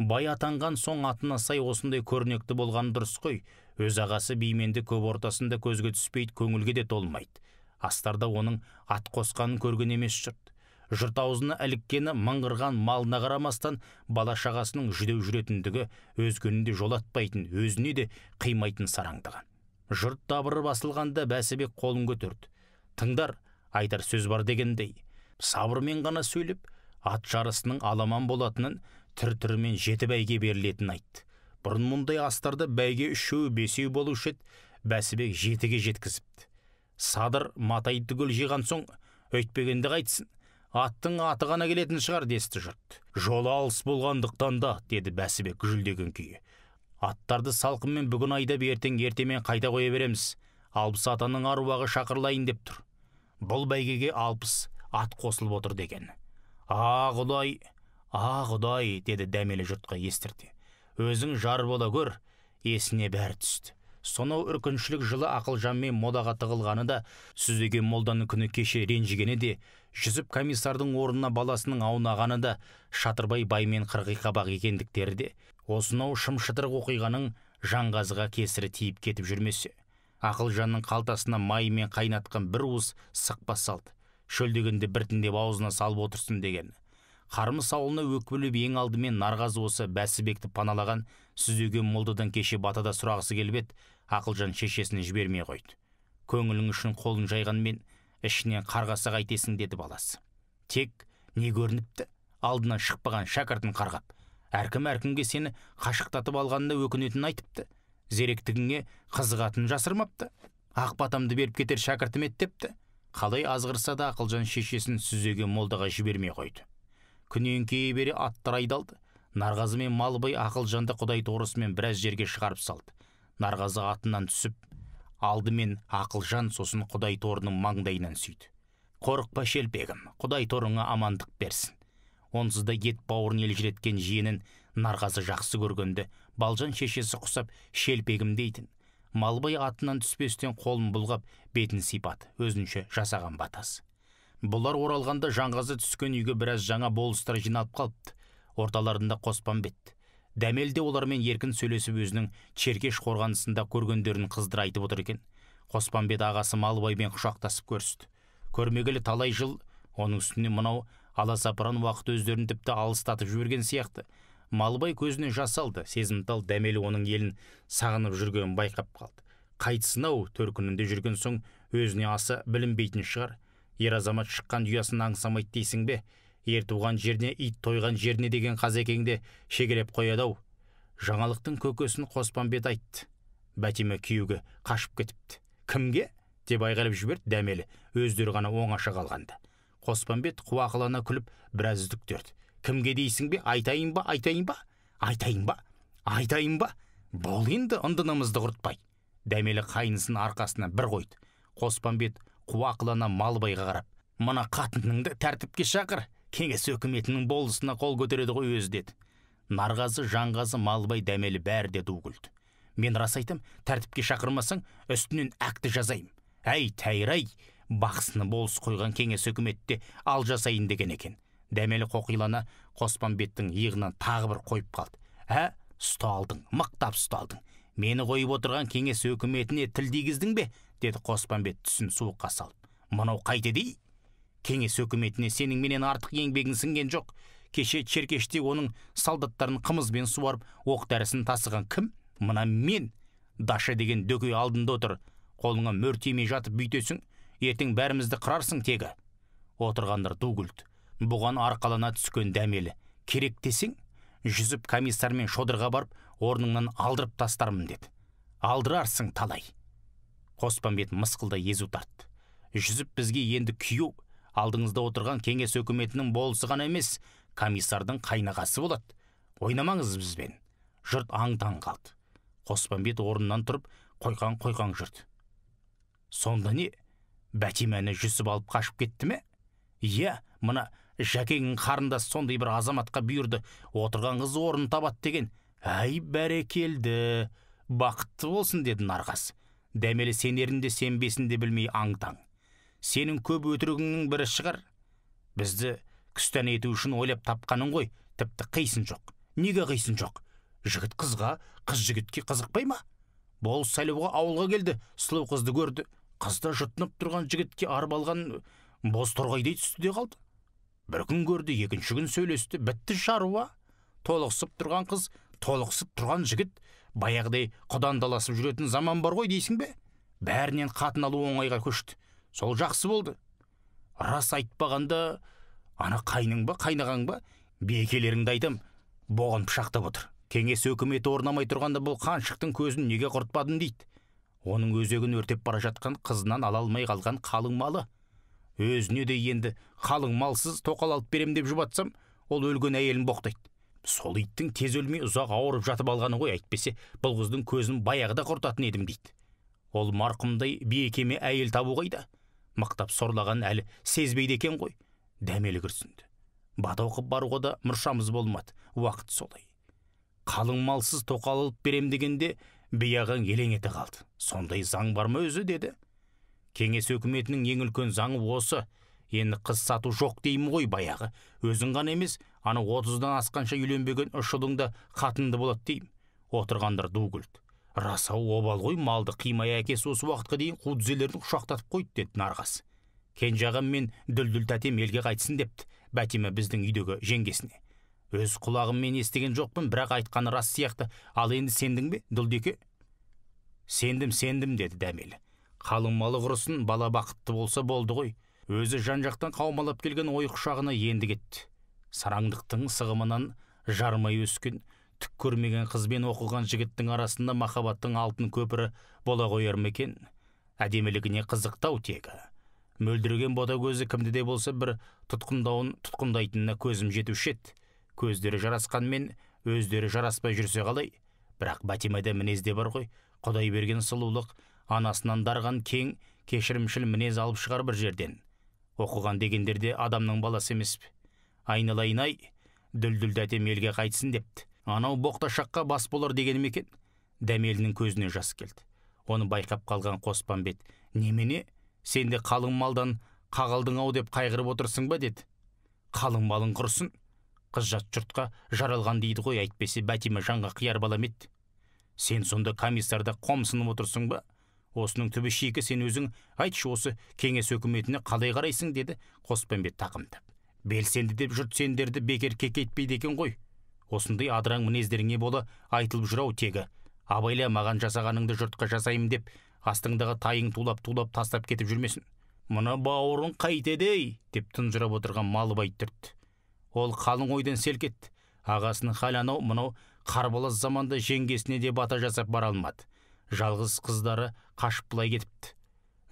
Бай атанған соң атына сай осындай көрнекті болған дұрыс қой. Өз ағасы бейменді көп ортасында көзге түспейді, көңілге де толмайды. Астарда оның ат қосқанын көрген емес жұрт. Жұрт аузына іліккені мыңғырған малына қарамастан бала шағасының жүдеу жүретіндігі, өзгені де жолатпайтын, өзіне де қимайтын сараңдаған. Жұрт дабыры басылғанда Бәсібек қолын көтерді. Тыңдар, айтар сөз бар дегендей. Сабырмен ғана сөйлеп, ат жарысының аламан болатынын, түр-түрімен 7 бәйге берілетінін айтты. Бұрын мұндай астарда бәйге 3-5 болушы еді, Бәсібек 7-ге жеткізіпті. Садыр матай түгел жиған соң, өйтпегенде қайтсын. Аттың аты ғана келетін шығар десті жұрт. Жолы алыс болғандықтан да, деді Бәсібек гүжілдеген күйі. Аттарды салқынмен бүгін айдап ертемен қайта қоя береміз. 60 атаның аруағы шақырлайын деп тұр. Бұл бәйгеге 60 ат қосылып отыр деген. Құдай, Құдай, деді дәмелі жұртқа естірте. Өзің жар бола көр, есіне бәрі түсті. Сонау үркіншілік жылы Ақылжан мен модаға тығылғаны да, Сүзеген молданың күні кеше ренжігені де, Жүсіп комиссардың орнына баласының аунағаны да, Шатырбай баймен қырғи қабақ екендіктері де, осынау шым-шытырық оқиғаның Жанғазыға кесірі тиіп кетіп жүрмесе. Ақылжанның қалтасына маймен қайнатқан бір уыс сықпа салды. Шөлдегенде біртіндеп аузына салып отырсын деген. Қармыс ауылына өкпіліп ең алдымен Нарғазы осы Бәсібекті паналаған Сүзеген молдадан кеше батада сұрағысы келіп еді, Ақылжан шешесін жібермей қойды. Көңілің үшін қолын жайғанмен ішінен қарғаса қайтесің деді баласы. Тек не көрініпті? Алдынан шықпаған шәкіртін қарғап. Әркім-әркімге сені қашықтатып алғанда өкінетін айтыпты. Зеректігіңе қызығатын жасырмапты. Ақ батамды беріп кетер шәкіртім еттепті. Қалай азғырса да Ақылжан шешесін Сүзеген молдаға жібермей қойды. Күнен кие бере аттар айдалды. Нарғазы мен Малыбай Ақылжанды Құдай торысымен біраз жерге шығарып салды. Нарғазы атынан түсіп, алдымен Ақылжан, сосын Құдай торының маңдайынан сүйді. Қорықпа Шелпегім, Құдай торыңа амандық берсін. Онсыз да ет бауырын елжіреткен жиенін Нарғазы жақсы көргенді, Балжан шешесі құсап Шелпегім дейтін. Малыбай атынан түспестен қолын бұлғап, бетін сипады, өзінше жасаған батасы. Бұлар оралғанда Жанғазы түскен үйге біраз жаңа болыстар жиналып қалыпты. Орталарында Қоспанбет. Дәмелде олармен еркін сөйлесіп өзінің Черкеш қорғанысында көргендерін қыздыра айтып отыр екен. Қоспанбет ағасы Малыбаймен құшақтасып көрісті. Көрмегелі талай жыл, оның үстіне мынау аласапыран уақыт өздерін тіпті алыстатып жіберген сияқты. Малыбай көзіне жас алды. Сезімтал Дәмелі оның елін сағынып жүргенін байқап қалды. Қайтсын-ау, төркінінде жүрген соң өзіне аса білінбейтін шығар. Ер азамат шыққан ұясын аңсамайды дейсің бе? Ер туған жеріне, ит тойған жеріне деген қазекеңде шегелеп қояды-ау. Жаңалықтың көкесін Қоспанбет айтты. Бәтима күйеуге қашып кетіпті. Кімге? Деп айғайлап жіберді Дәмелі, өздері ғана оңаша қалғанда. Қоспанбет қуақылана күліп біраз үздіктерді. Кімге дейсің бе? Айтайын ба? Айтайын ба? Бол енді ындынымызды құртпай. Дәмелі қайнысын арқасына бір қойды. Қоспанбет қуақылана Малыбайға қарап, мына қатыныңды тәртіпке шақыр, кеңес өкіметінің болысына қол көтереді ғой өзі деді. Нарғазы, Жанғазы, Малыбай, Дәмелі бәрі де ду күлді. Мен рас айтам, тәртіпке шақырмасаң, үстінен әкті жазайым. Әй, тәйір-ай, бақсыны болыс қойған кеңес үкіметте ал жасайын деген екен. Дәмелі қоқилана Қоспанбеттің иығынан тағы бір қойып қалды. Ұсталдың, мықтап ұсталдың. Мені қойып отырған кеңес өкіметіне тіл тигіздің бе? Деді Қоспанбет түсін суыққа салып. Мынау қайтеді? Кеңес өкіметіне сенің менен артық еңбегің сіңген жоқ. Кеше Черкеште оның солдаттарын қымызбен суарып, оқ дәрісін тасыған кім? Мына мен. Даша деген дөкей алдында отыр. Қолыңа мөр тимей жатып бүйтесің, ертең бәрімізді қырарсың тегі. Отырғандар ду күлді. Бұған арқалана түскен Дәмелі. Керек десең, жүзіп комиссармен Шодырға барып, орныңнан алдырып тастармын деді. Алдырарсың талай. Қоспанбет мысқылда езу тартты. Жүзіп бізге енді күйеу, алдыңызда отырған кеңес өкіметінің болысы ғана емес, комиссардың қайнағасы болады. Ойнамаңыз бізбен. Жұрт аң-таң қалды. Қоспанбет орнынан тұрып, қойқан жүрді. Сонда не? Бәтимәні Жүсіп алып қашып кетті ме? Иә, мына Жәкеңнің қарындасы сондай бір азаматқа бұйырды, отырған қызы орын табат деген. Әй, бәрекелді, бақытты болсын деді Нарғас. Дәмелі сенерінде сенбесінде білмей аң-таң. Сенің көп өтірігіңнің бірі шығар. Бізді күстән ету үшін ойлап тапқаның ғой, тіпті қисын жоқ. Неге қисын жоқ? Жігіт қызға, қыз жігітке қызықпай ма? Болыс сайлауға ауылға келді, сұлу қызды көрді. Қызда жұтынып тұрған жігітке арбалған боз торғайдай түсті де қалды. Бір күн көрді, екінші күн сөйлесті, бітті шаруа. Толықсып тұрған қыз, толықсып тұрған жігіт, баяғыдай құдандаласып жүретін заман бар ғой дейсің бе? Бәрінен қатын алу оңайға көшті. Сол жақсы болды. Рас айтпағанда, ана қайның ба, қайнағаң ба, бекелеріңді айтам, боғын пышақтап отыр. Кеңес өкіметі орнамай тұрғанда бұл қаншықтың көзін неге құртпадың дейді. Оның өзегін өртеп бара жатқан қызынан ала алмай қалған қалың малы. Өзіне де енді қалың малсыз тоқал алып берем деп жұбатсам, ол өлген әйелін боқтайды. Сол иттің тез өлмей ұзақ ауырып жатып алғаны ғой, әйтпесе бұл қыздың көзін баяғыда құртатын едім дейді. Ол марқұмдай биекеме әйел табу қайда? Мықтап сорлаған әлі сезбейді екен ғой. Дәмелі күрсінді. Бата оқып баруға да мұршамыз болмады, уақыт солай. Қалың малсыз тоқал алып берем дегенде бияғаң елең ете қалды. Сондай заң бар ма өзі деді. Кеңес өкіметінің ең үлкен заңы осы. Енді қыз сату жоқ деймін ғой баяғы. Өзің ғана емес, аны 30-дан асқанша үйленбеген үш ұлың да қатынды болады деймін. Отырғандар ду күлді. Расау обал ғой, малды қимай әкесі осы уақытқа дейін қу дүзелерді құшақтатып қойды деді Нарғас. Кенжағам мен Дүлдүл тәтем елге қайтсын депті, Бәтима біздің үйдегі жеңгесіне. Өз құлағыммен естіген жоқпын, бірақ айтқаны рас сияқты. Ал енді сендің бе, Дүлдеке? Сендім деді Дәмелі. Қалың малы құрысын, бала бақытты болса болды ғой. Өзі жан-жақтан қаумалап келген ой құшағына енді кетті. Сараңдықтың сығымынан жармай өскен, түк көрмеген қызбен оқыған жігіттің арасында махаббаттың алтын көпірі бола қояр ма екен? Әдемілігіне қызықтау тегі. Мөлдірген бота көзі кімді де болса бір тұтқындайтынына көзім жетуші еді. Көздері жарасқанмен өздері жараспай жүрсе қалай? Бірақ Бәтимада мінезде бар ғой, Құдай берген сұлулық, анасынан дарған кең, кешірімшіл мінез алып шығар бір жерден. Оқыған дегендерде адамның баласы емес пе? Айналайын-ай, Дүлдүл тәтем елге қайтсын депті. Анау боқташаққа бас болар дегенім екен. Дәмелінің көзіне жас келді. Оны байқап қалған Қоспанбет, немене, сен де қалың малдан қағалдың-ау деп қайғырып отырсың ба деді. Қалың малың құрсын. Қыз жат жұртқа жаралған дейді ғой, әйтпесе Бәтима жанға қияр балам еді. Сен сонда комиссарда қомсынып отырсың ба? Осының түбі шекі, сен өзің айтшы, осы кеңес өкіметіне қалай қарайсың деді Қоспанбет тақымдап. Белсенді деп жұрт сендерді бекер кекейтпейді екен ғой. Осындай адыраң мінездеріңе бола айтылып жүрау тегі. Абайла маған жасағаныңды жұртқа жасаймын деп астыңдағы тайың тулап тастап кетіп жүрмесін. Мұна бауырың қайтеді деп тұнжырап отырған Малыбай түртті. Ол қалың ойдан селк етті. Ағасының халі анау, мынау қарбалас заманда жеңгесіне де бата жасап бара алмады. Жалғыз қыздары қашып бұлай кетіпті.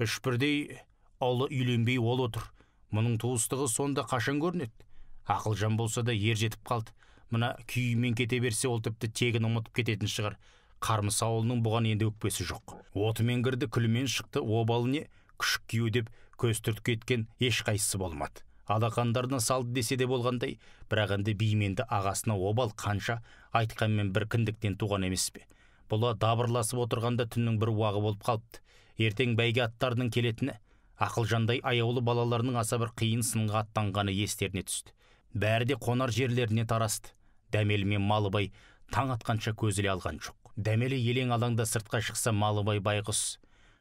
Үш бірдей ұлы үйленбей ол отыр. Мұның туыстығы сонда қашан көрінеді? Ақылжан болса да ер жетіп қалды. Мына күйімен кете берсе ол тіпті тегін ұмытып кететін шығар. Қармыс ауылының бұған енді өкпесі жоқ. Отымен кірді, күлімен шықты, обалыне күшік күйеу деп көз түрткі еткен ешқайсысы болмады. Алақандарына салды десе де болғандай, бірақ енді бейменді ағасына обал қанша айтқанмен бір кіндіктен туған емес пе? Бұла дабырласып отырғанда түннің бір уағы болып қалыпты. Ертең бәйге аттарының келетіні, Ақылжандай аяулы балаларының аса бір қиын сынға аттанғаны естеріне түсті. Бәрі де қонар жерлеріне тарасты. Дәмелі мен Малыбай таң атқанша көз іле алған жоқ. Дәмелі елең алаңда сыртқа шықса, Малыбай байғұс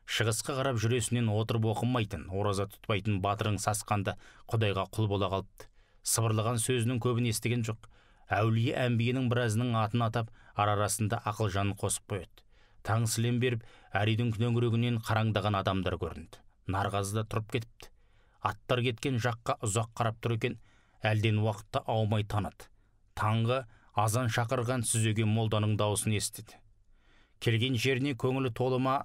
шығысқа қарап жүресінен отырып оқымайтын, ораза тұтпайтын батырың сасқанда Құдайға құл бола қалыпты. Сыбырлаған сөзінің көбін естіген жоқ. Әулие әмбиенің біразының атын атап, арасында Ақылжанын қосып қояды. Таң сілем беріп, әр үйдің төңірегінен қараңдаған адамдар көрінді. Нарғазы да тұрып кетіпті. Аттар кеткен жаққа ұзақ қарап тұр екен, әлден уақытта аумай таныды. Таңғы азан шақырған сүзеген молданың даусын естіді. Келген жеріне көңілі толы ма,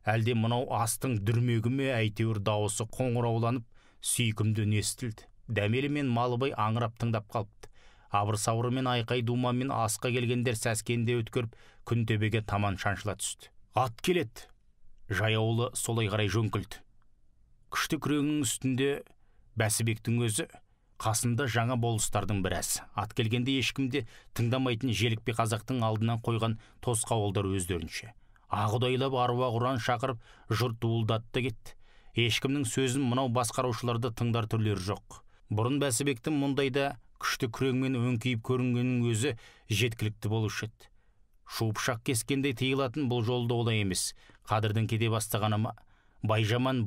әлде мынау астың дүрмегі ме, әйтеуір дауысы қоңырауланып, сүйкімді естілді. Дәмелі мен Малыбай аңырап тыңдап қалыпты. Абыр-сабыры мен айқай думамен асқа келгендер сәскенде өткіріп, күнтебеге таман шаншыла түсті. Ат келеді. Жаяулы солай қарай жөңкілді. Күшті күреңнің үстінде Бәсібектің өзі, қасында жаңа болыстардың біраз. Ат келгенде ешкімде тыңдамайтын желікпе қазақтың алдынан қойған тосқауылдар өздерінше. Ағудайлап аруақ ұран шақырып, жұрт дуылдатты кетті. Ешкімнің сөзін мынау басқарушыларды тыңдар түрлері жоқ. Бұрын Бәсібектің мұндайда күшті күреңмен өңкейіп көрінгеннің өзі жеткілікті болушы еді. Шуып-шақ кескенде тыйылатын бұл жолда олай емес. Қадырдың кете бастағаны ма? Байжаман,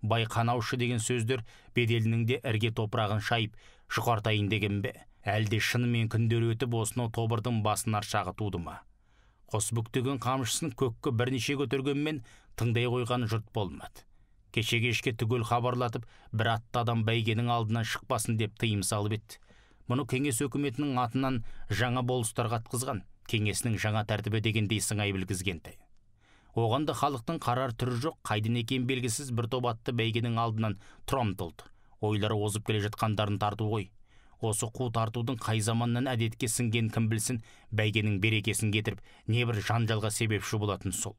бай қанаушы деген сөздер беделінің де ірге топырағын шайып, жұқартайын деген бе? Әлде шынымен күндер өтіп осынау тобырдың басын аршағы туды ма? Қос бүктеген қамшысын көкке бірнеше көтергенмен тыңдай қойған жұрт болмады. Кеше-кешке түгел хабарлатып, бір атты адам бәйгенің алдынан шықпасын деп тыйым салып еді. Мұны кеңес өкіметінің атынан жаңа болыстарға атқызған, кеңесінің жаңа тәртібі дегендей сыңай білгізгенді. Оғанда халықтың қарар түрі жоқ, қайдан екен белгісіз бір топ атты бәйгенің алдынан тұра ұмтылды. Ойлары озып келе жатқандарын тарту ғой. Осы қу тартудың қай заманнан әдетке сіңген кім білсін, бәйгенің берекесін кетіріп, небір жанжалға себепші болатын сол.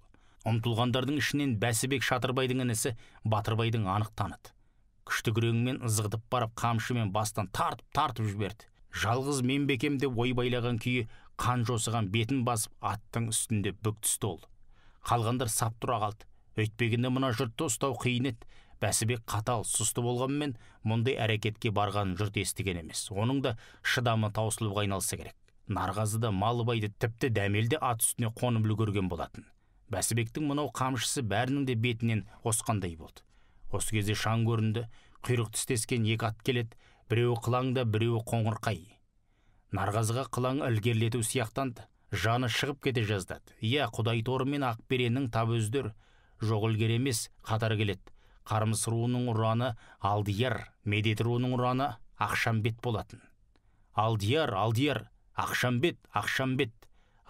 Ұмтылғандардың ішінен Бәсібек Шатырбайдың інісі Батырбайдың анық таныды. Күшті күреңмен ызғытып барып, қамшымен бастан тартып жіберді. Жалғыз мен бекем деп ой байлаған күйі қан жосыған бетін басып, аттың үстінде бүк түсті ол. Қалғандар сап тұра қалды. Өйтпегенде мына жұртты ұстау қиын еді. Бәсібек қатал, сұсты болғанмен, мұндай әрекетке барған жұрт естіген емес. Оның да шыдамы таусылып айналса керек. Нарғазы да Малыбайды тіпті Дәмелді ат үстіне қонып үлгерген болатын. Бәсібектің мынау қамшысы бәрінің де бетінен осқандай болды. Осы кезде шаң көрінді, құйрық тістескен екі ат келеді, біреуі қылаңда, біреуі қоңырқай. Нарғазыға қылаң ілгерлету сияқтанды. Жаны шығып кете жаздады. Иә, Құдай торы мен Ақбереннің тап өздер. Жоқ ілгер емес, қатар келеді. Қармыс руының ұраны Алдияр, Медет руының ұраны Ақшамбет болатын. Алдияр, Ақшамбет.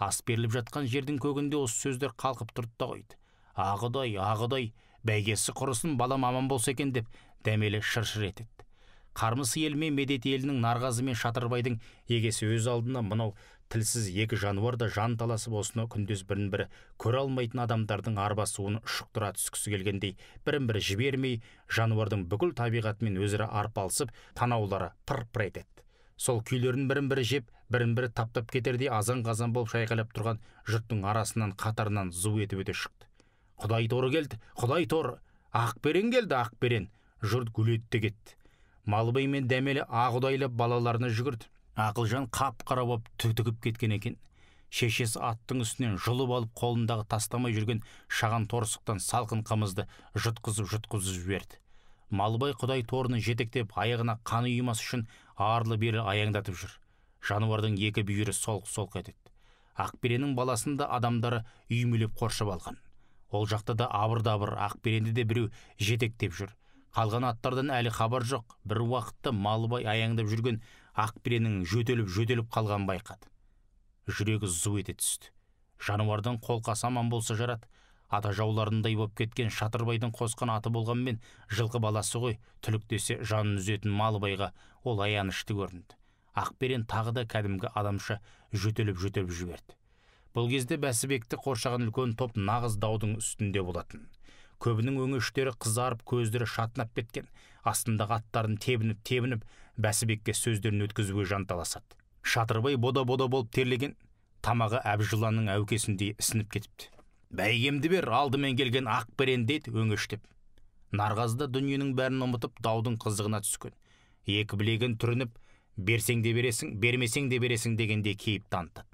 Ас беріліп жатқан жердің көгінде осы сөздер қалқып тұрды да қойды. Ағыдай, бәйгесі құрысын, балам аман болса екен деп Дәмелі шыр-шыр етеді. Қармыс ел мен Медет елінің Нарғазы мен Шатырбайдың егесі өз алдына мынау тілсіз екі жануар да жан таласып осыны күндіз бірін-бірі көре алмайтын адамдардың арбасуын ұшықтыра түскісі келгендей бірін-бірі жібермей, жануардың бүкіл табиғатымен өзара арпалысып, танаулары пыр-пыр етеді. Сол күйлерін бірін-бірі жеп, бірін-бірі таптап кетердей азан-қазан болып шайқалап тұрған жұрттың арасынан қатарынан зу етіп өте шықты. Құдай торы келді, Құдай торы! Ақберен келді, Ақберен! Жұрт гүлетті кетті. Малыбай мен Дәмелі ағудайлап балаларына жүгірді. Ақылжан қап-қара боп түтігіп кеткен екен. Шешесі аттың үстінен жұлып алып қолындағы тастамай жүрген шаған торсықтан салқын қымызды жұтқызып жіберді. Малыбай Құдай торыны жетектеп аяғына қан үйімас үшін арлы-бері аяңдатып жүр. Жануардың екі бүйірі солқ-солқ етеді. Ақбереннің баласында адамдары үймелеп қоршап алған. Ол жақта да абыр-дабыр, Ақберенді де біреу жетектеп жүр. Қалған аттардан әлі хабар жоқ. Бір уақытта Малыбай аяңдап жүрген Ақбереннің жөтеліп қалған байқады. Жүрегі зу ете түсті. Жануардан қолқасы аман болса жарады. Ата жауларындай боп кеткен Шатырбайдың қосқан аты болғанмен, жылқы баласы ғой, түлік десе жанын үзетін Малыбайға ол аянышты көрінді. Ақберен тағы да кәдімгі адамша жөтеліп жіберді. Бұл кезде Бәсібекті қоршаған үлкен топ нағыз даудың үстінде болатын. Көбінің өңештері қызарып, көздері шатынап кеткен. Астындағы аттарын тебініп, Бәсібекке сөздерін өткізуге жанталасады. Шатырбай бода-бода болып терлеген, тамағы әбжыланның әукесіндей ісініп кетіпті. Бәйгемді бер, алдымен келген Ақберен дейді өңештеп. Нарғазы да дүниенің бәрін ұмытып даудың қызығына түскен. Екі білегін түрініп, берсең де бересің, бермесең де бересің дегенде кейіп танытады.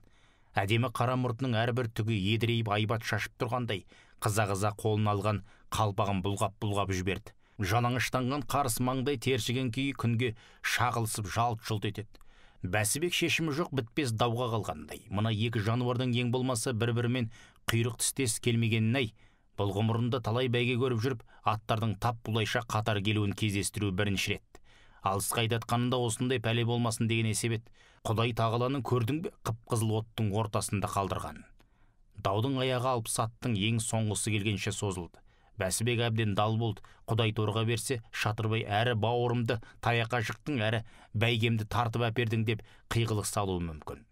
Әдемі қара мұртының әрбір түгі едірейіп айбат шашып тұрғандай, қыза-қыза қолын алған қалпағын бұлғап-бұлғап жіберді. Жалаңаштанған қарыс маңдай тершіген күйі күнге шағылысып жалт-жұлт етеді. Бәсібек шешімі жоқ бітпес дауға қалғандай. Мына екі жануардың ең болмаса бір-бірімен құйрық тістес келмегенін-ай, бұл ғұмырында талай бәйге көріп жүріп, аттардың тап бұлайша қатар келуін кездестіру бірінші рет. Алысқа айдатқанында осындай пәле болмасын деген есеп еді. Құдай тағаланың көрдің бе қып-қызыл оттың ортасында қалдырғанын. Даудың аяғы 60 аттың ең соңғысы келгенше созылды. Бәсібек әбден дал болды. Құдай торға берсе, Шатырбай әрі бауырымды таяққа жықтың, әрі бәйгемді тартып әпердің деп қиғылық салуы мүмкін.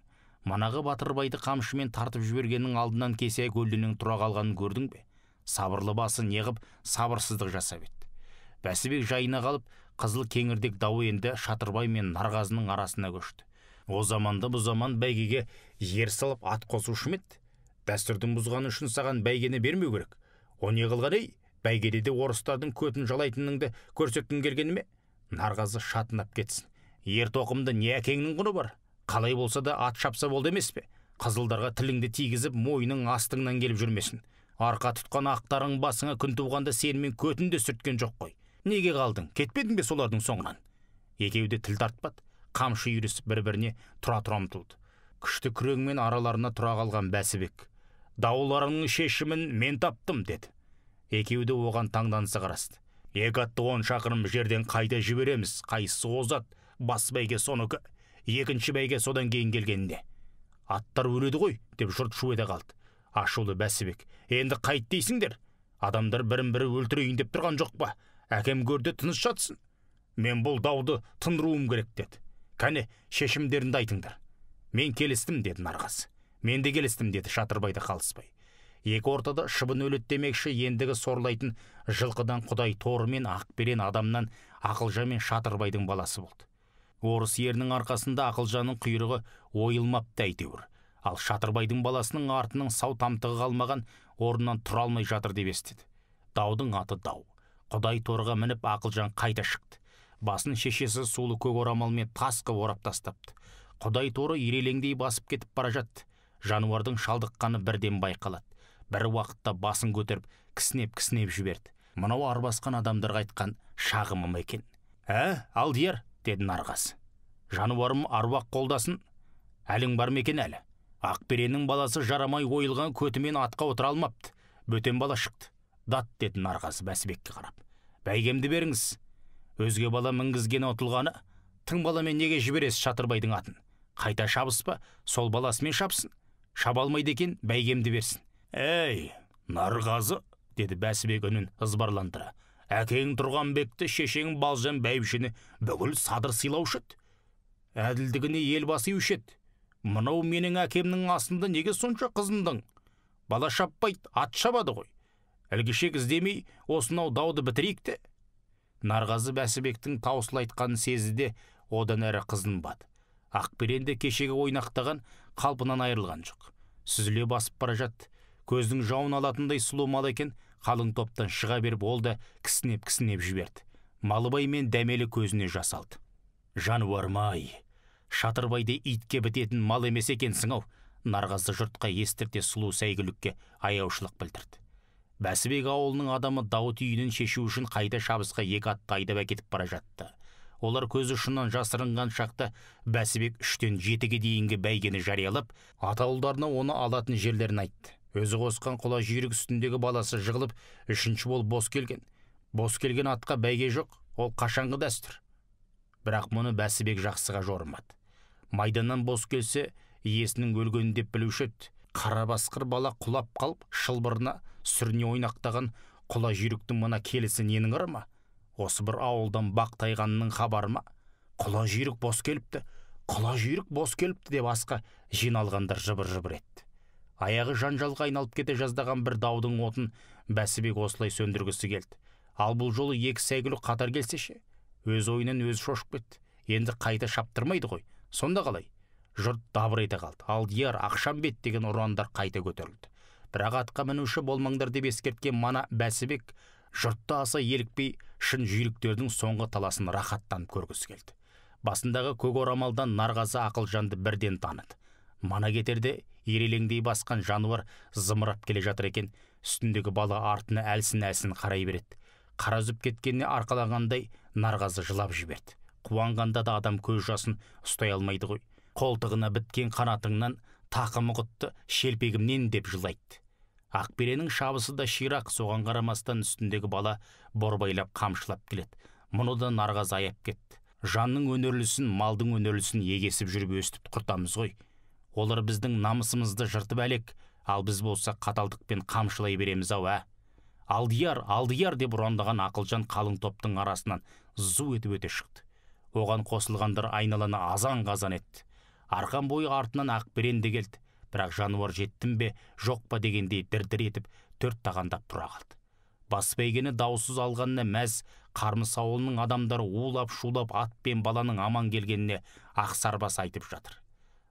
Манағы Батырбайды қамшымен тартып жібергеннің алдынан кесе көлденең тұра қалғанын көрдің бе? Сабырлы басы неғып сабырсыздық жасап еді. Бәсібек жайына қалып, қызыл кеңірдек дауы енді Шатырбай мен Нарғазының арасына көшті. О заманда бұл заман бәйгеге ер салып ат қосушы ме еді? Дәстүрдің бұзғаны үшін саған бәйгені бермеу керек. О не қылған ей? Бәйгеде де орыстардың көтін жалайтыныңды көрсеткің келгені ме? Нарғазы шатынап кетсін. Ер тоқымды не әкеңнің құны бар? Қалай болса да ат шапса болды емес пе? Қызылдарға тіліңді тигізіп, мойының астыңнан келіп жүрмесін. Арқа тұтқан ақтарың басыңа күн туғанда сенімен көтін де сүрткен жоқ қой. Неге қалдың? Кетпедің бе солардың соңынан? Екеуі де тіл тартпады. Қамшы үйрісіп бір-біріне тұра-тұра ұмтылды. Күшті күреңмен араларына тұра қалған Бәсібек: «Дауларыңның шешімін мен таптым» деді. Екеуі де оған таңданысы қарасты. «Екі атты 10 шақырым жерден қайда жібереміз? Қайсысы озат? Бас бәйге соныкі, екінші бәйге содан кейін келгенде. Аттар өледі ғой» деп жұрт шу ете қалды. Ашулы Бәсібек: «Енді қайт дейсіңдер? Адамдар бірін-бірі өлтірейін деп тұрған жоқ па? Әкем көрді тыныш жатсын. Мен бұл дауды тындыруым керек» деді. «Кәне, шешімдерінді айтыңдар». «Мен келістім» деді Нарғаз. «Мен де келістім» деді Шатырбайды қалыспай. Екі ортада шыбын өлет демекші ендігі сорлайтын жылқыдан Құдай торы мен Ақберен адамнан Ақылжан мен Шатырбайдың баласы болды. Орыс ерінің арқасында Ақылжанның құйрығы ойылмапты әйтеуір. Ал Шатырбайдың баласының артының сау тамтығы қалмаған, орнынан тұра алмай жатыр деп естіді. Даудың аты дау. Құдай торыға мініп Ақылжан қайта шықты. Басын шешесі сулы көк орамалмен тасқа орап тастапты. Құдай торы ирелеңдей басып кетіп бара жатты. Жануардың шалдыққаны бірден байқалады. Бір уақытта басын көтеріп, кіснеп жіберді. Мынау арбасқан адамдарға айтқан шағымым екен. Алдияр» деді Нарғаз. «Жануарым аруақ қолдасын. Әлің бар ма екен әлі? Ақбереннің баласы жарамай ойылған көтімен атқа отыра алмапты. Бөтен бала шықты». «Дат» деді Нарғаз Бәсібекке қарап. «Бәйгемді беріңіз. Өзге бала мінгізгені ұтылғаны, тың баламен неге жібересіз Шатырбайдың атын? Қайта шабыспа, сол баласымен шапсын. Шаба алмайды екен, бәйгемді берсін». «Әй, Нарғазы» деді Бәсібек үнін ызбарландыра. «Әкең Тұрғанбекті, шешең Балжан бәйбішені бүкіл садыр сыйлаушы еді. Әділдігіне ел басушы еді. Мынау менің әкемнің астында неге сонша қызындың? Бала шаппайды, ат шабады ғой. Ілгішек іздемей осынау дауды бітірейік те». Нарғазы Бәсібектің таусыл айтқанын сезді де одан әрі қызынбады. Ақберенде кешегі ойнақтаған қалпынан айырылған жоқ. Сүзіле басып бара жатты. Көздің жауын алатындай сұлу мал екен, қалың топтан шыға беріп ол да кісінеп жіберді. Малыбай мен дәмелі көзіне жас алды. «Жануарым-ай, Шатырбайды итке бітетін мал емес екенсің-ау». Нарғазы жұртқа естірте сұлу сәйгүлікке аяушылық білдірді. Бәсібек ауылының адамы дау түйінін шешу үшін қайта шабысқа екі атты айдап әкетіп бара жатты. Олар көз ұшынан жасырынған шақта Бәсібек 3-тен 7-ге дейінгі бәйгені жариялап, атаулдарына оны алатын жерлерін айтты. Өзі қосқан құла жүйрік үстіндегі баласы жығылып, 3-ші болып бос келген. Бос келген атқа бәйге жоқ, ол қашанғы дәстүр. Бірақ мұны Бәсібек жақсыға жорымады. Майданнан бос келсе, иесінің өлгенін деп білуші еді. Қара басқыр бала құлап қалып, шылбырына сүріне ойнақтаған құла жүйріктің мұна келісі ненің ыры ма? Осы бір ауылдан бақ тайғанының хабары ма? Құла жүйрік бос келіпті, құла жүйрік бос келіпті деп асқа жиналғандар жыбыр-жыбыр етті. Аяғы жанжалға айналып кете жаздаған бір даудың отын Бәсібек осылай сөндіргісі келді. Ал бұл жолы екі сәйгүлі қатар келсеше, өз ойынан өзі шошып кетті. Енді қайта шаптырмайды ғой. Сонда қалай? Жұрт дабыр ете қалды. Алдияр, Ақшамбет деген ұрандар қайта көтерілді. Бірақ атқа мінуші болмаңдар деп ескерткен мана Бәсібек Жұртта аса елікпей шын жүйріктердің соңғы таласын рахаттанып көргісі келді. Басындағы көк орамалдан нарғазы Ақылжанды бірден таныды. Мана кетерде ирелеңдей басқан жануар зымырап келе жатыр екен. Үстіндегі бала артына әлсін-әлсін қарай береді. Қара үзіп кеткеніне арқалағандай нарғазы жылап жіберді. Қуанғанда да адам көз жасын ұстай алмайды ғой. Қолтығына біткен қанатыңнан тақымы құтты, шелпегімнен деп жылайды. Ақбереннің шабысы да ширақ, соған қарамастан үстіндегі бала борбайлап қамшылап келеді. Мұны да нарғазы аяп кетті. Жанның өнерлісін, малдың өнерлісін егесіп жүріп өстіп құртамыз ғой. Олар біздің намысымызды жыртып әлек, ал біз болса қаталдықпен қамшылай береміз-ау, Алдияр, Алдияр деп ұрандаған Ақылжан қалың топтың арасынан зу етіп өте шықты. Оған қосылғандар айналаны азан-қазан етті. Арқан бойы артынан Ақберен де келді. Бірақ жануар жеттім бе, жоқ па дегендей дір-дір етіп төрт тағандап тұра қалды. Бас бәйгені даусыз алғанына мәз Қармыс ауылының адамдары улап-шулап ат пен баланың аман келгеніне ақсарбас айтып жатыр.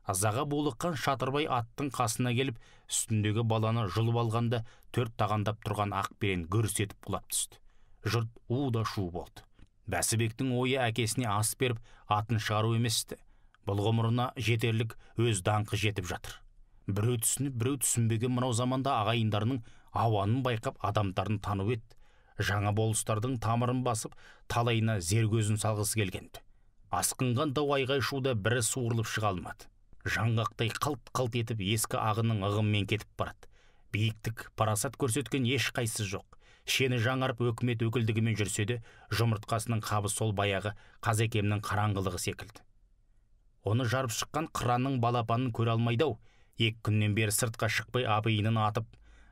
Азаға булыққан Шатырбай аттың қасына келіп, үстіндегі баланы жұлып алғанда төрт тағандап тұрған Ақберен гүрс етіп құлап түсті. Жұрт у-да шу болды. Бәсібектің ойы әкесіне ас беріп, атын шығару еместі. Бұл ғұмырына жетерлік өз даңқы жетіп жатыр. Біреу түсініп, біреу түсінбеген мынау заманда ағайындарының ауанын байқап адамдарын танып еді. Жаңа болыстардың тамырын басып, талайына зер көзін салғысы келгенді. Асқынған дау айғай шуда бірі суырылып шыға алмады. Жаңғақтай қылт-қылт етіп ескі ағының ығыммен кетіп барады. Биіктік, парасат көрсеткен еш қайсысы жоқ. Шені жаңарып өкімет өкілдігімен жүрсе де, жұмыртқасының қабы сол баяғы Қазекемнің қараңғылығы секілді. Оны жарып шыққан қыранның балапанын көре алмайдау. 2 күннен бері сыртқа шықпай абайынын атып,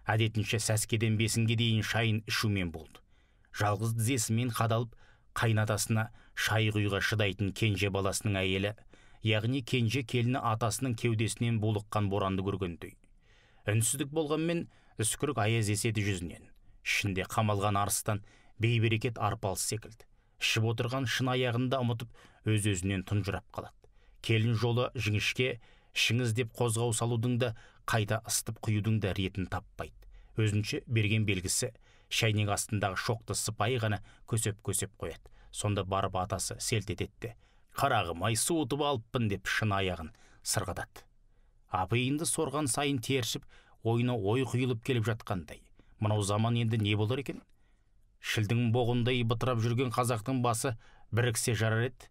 әдетінше сәскеден 5-ге дейін шайын ішумен болды. Жалғыз тізесімен қадалып, қайнатасына шай құйға шыдайтын кенже баласының әйелі, яғни кенже келіні атасының кеудесінен булыққан боранды көргендей. Үнсіздік болғанмен үскірік аяз еседі жүзінен. Ішінде қамалған арыстан бейберекет арпалыс секілді. Ішіп отырған шын аяғында ұмытып, өз-өзінен тұнжырап қалады. Келін жолы жіңішке, ішіңіз деп қозғау салудың да, қайта ыстып құюдың да ретін таппайды. Өзінше берген белгісі, шайнек астындағы шоқты сыпайы ғана көсеп-көсеп қояды. Сонда барып атасы селт етеді. Қарағым-ай, суытып алыппын деп шын аяғын сырғадады. Апайынды сорған сайын тершіп, ойына ой құйылып келіп жатқандай. Мынау заман енді не болар екен? Шілдің боғындай бытырап жүрген қазақтың басы біріксе жарар еді.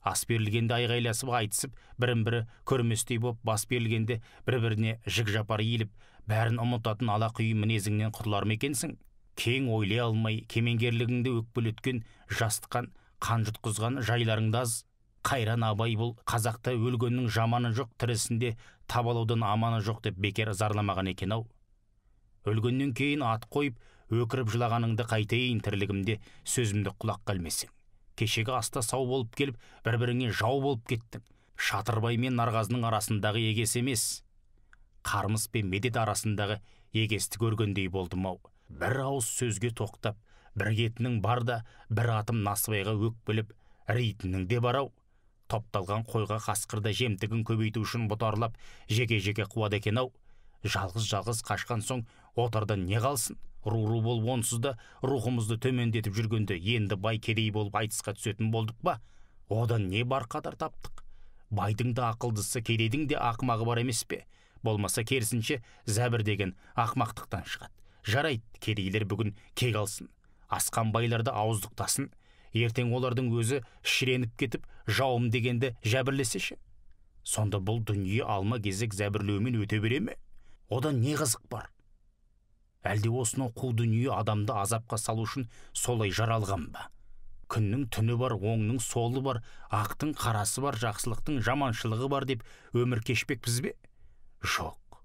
Ас берілгенде айғайласып айтысып, бірін-бірі көрместей боп, бас берілгенде бір-біріне жік-жапар иіліп, бәрін ұмытатын ала құйы мінезіңнен құтылар ма екенсің? Кең ойлай алмай, кемеңгерлігіңді өкпелеткен, жастыққан, қан жұтқызған жайларыңды аз. Қайран абай бұл қазақта өлгеннің жаманы жоқ, тірісінде табалаудан аманы жоқ деп бекер зарламаған екен-ау. Өлгеннен кейін ат қойып, өкіріп жылағаныңды қайтейін, тірлігімде сөзімді құлаққа ілмесең. Кешегі аста сау болып келіп, бір-біріңе жау болып кеттің. Шатырбай мен Нарғазының арасындағы егес емес, Қармыс пен Медет арасындағы егесті көргендей болдым-ау. Бір ауыз сөзге тоқтап, бір кетінің бар да, бір атым Насыбайға өкпелеп, рейтінің де бар-ау. Топталған қойға қасқырда жемтігін көбейту үшін бұтарлап, жеке-жеке қуады екен-ау. Жалғыз-жалғыз қашқан соң отардан не қалсын? Ру-ру болып онсыз да рухымызды төмендетіп жүргенде енді бай кедей болып айтысқа түсетін болдық па? Одан не бар қадар таптық? Байдың да ақылдысы, кедейдің де ақымағы бар емес пе? Болмаса керісінше зәбір деген ақмақтықтан шығады. Жарайды, кедейлер бүгін кек алсын. Асқан байларды ауыздықтасын. Ертең олардың өзі шіреніп кетіп, жауым дегенді жәбірлесеші. Сонда бұл дүние алма кезек зәбірлеумен өте бере ме? Одан не қызық бар? Әлде осынау қу дүние адамды азапқа салу үшін солай жаралған ба? Күннің түні бар, оңның солы бар, ақтың қарасы бар, жақсылықтың жаманшылығы бар деп өмір кешпекпіз бе? Жоқ.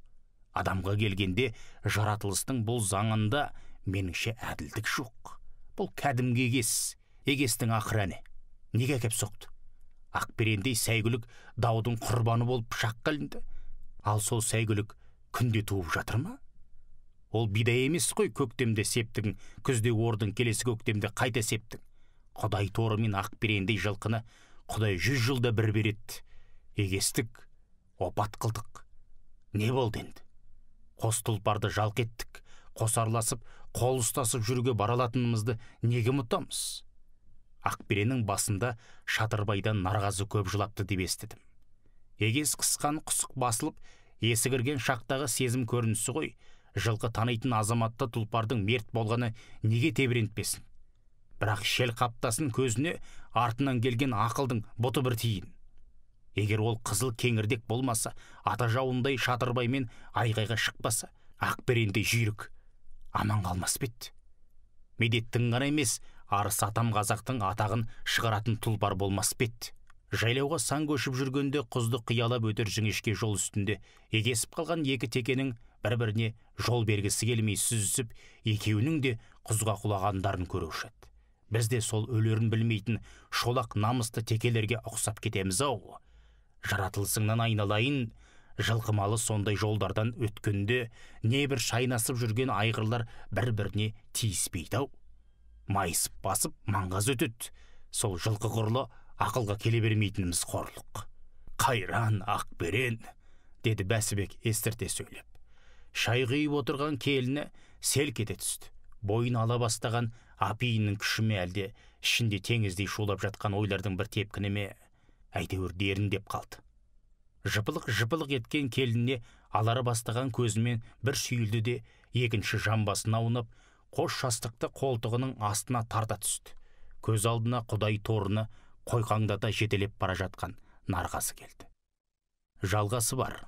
Адамға келгенде жаратылыстың бұл заңында меніңше әділдік жоқ. Бұл кәдімгі егестің ақыры әне. Неге әкеп соқты? Ақберендей сәйгүлік даудың құрбаны болып пышаққа ілінді. Ал сол сәйгүлік күнде туып жатыр ма? Ол бидай емес қой, көктемде септігін, күзде ордың, келесі көктемде қайта септің. Құдай торы мен Ақберендей жылқыны Құдай 100 жылда бір береді. Егестік, опат қылдық. Не болды енді? Қос тұлпарды жалқ еттік, қосарласып, қол ұстасып жүруге бара алатынымызды неге ұмытамыз? Ақбереннің басында Шатырбайдан нарғазы көп жылапты деп естідім. Егес қысқан құсық басылып, есі кірген шақтағы сезім көрінісі ғой. Жылқы танитын азаматта тұлпардың мерт болғаны неге тебірентпесін? Бірақ шел қаптасын көзіне артынан келген ақылдың бұты бір тиін. Егер ол қызыл кеңірдек болмаса, ата жауындай Шатырбаймен айғайға шықпаса, Ақберендей жүйрік аман қалмас бетті. Медеттің ғана емес, арыс атам қазақтың атағын шығаратын тұлпар болмас бетті. Жайлауға сан көшіп жүргенде құзды қиялап өтер жіңішке жол үстінде егесіп қалған екі текенің бір-біріне жол бергісі келмей сүзісіп, екеуінің де құзға құлағандарын көруші еді. Біз де сол өлерін білмейтін шолақ намысты текелерге ұқсап кетеміз-ау. Жаратылысыңнан айналайын, жылқымалы сондай жолдардан өткенде небір шайнасып жүрген айғырлар бір-біріне тиіспейді-ау. Майысып басып маңғаз өтеді. Сол жылқы құрлы ақылға келе бермейтініміз қорлық. Қайран Ақберен, деді Бәсібек естірте сөйлеп. Шай құйып отырған келіні селк ете түсті. Бойын ала бастаған апиынның күші ме әлде ішінде теңіздей шулап жатқан ойлардың бір тепкіні ме, әйтеуір деріндеп қалды. Жыпылық еткен келініне алары бастаған көзімен бір сүйілді де екінші жамбасын аунап, қос жастықты қолтығының астына тарта түсті. Көз алдына құдай торыны қойқаңдата жетелеп бара жатқан нарғасы келді. Жалғасы бар.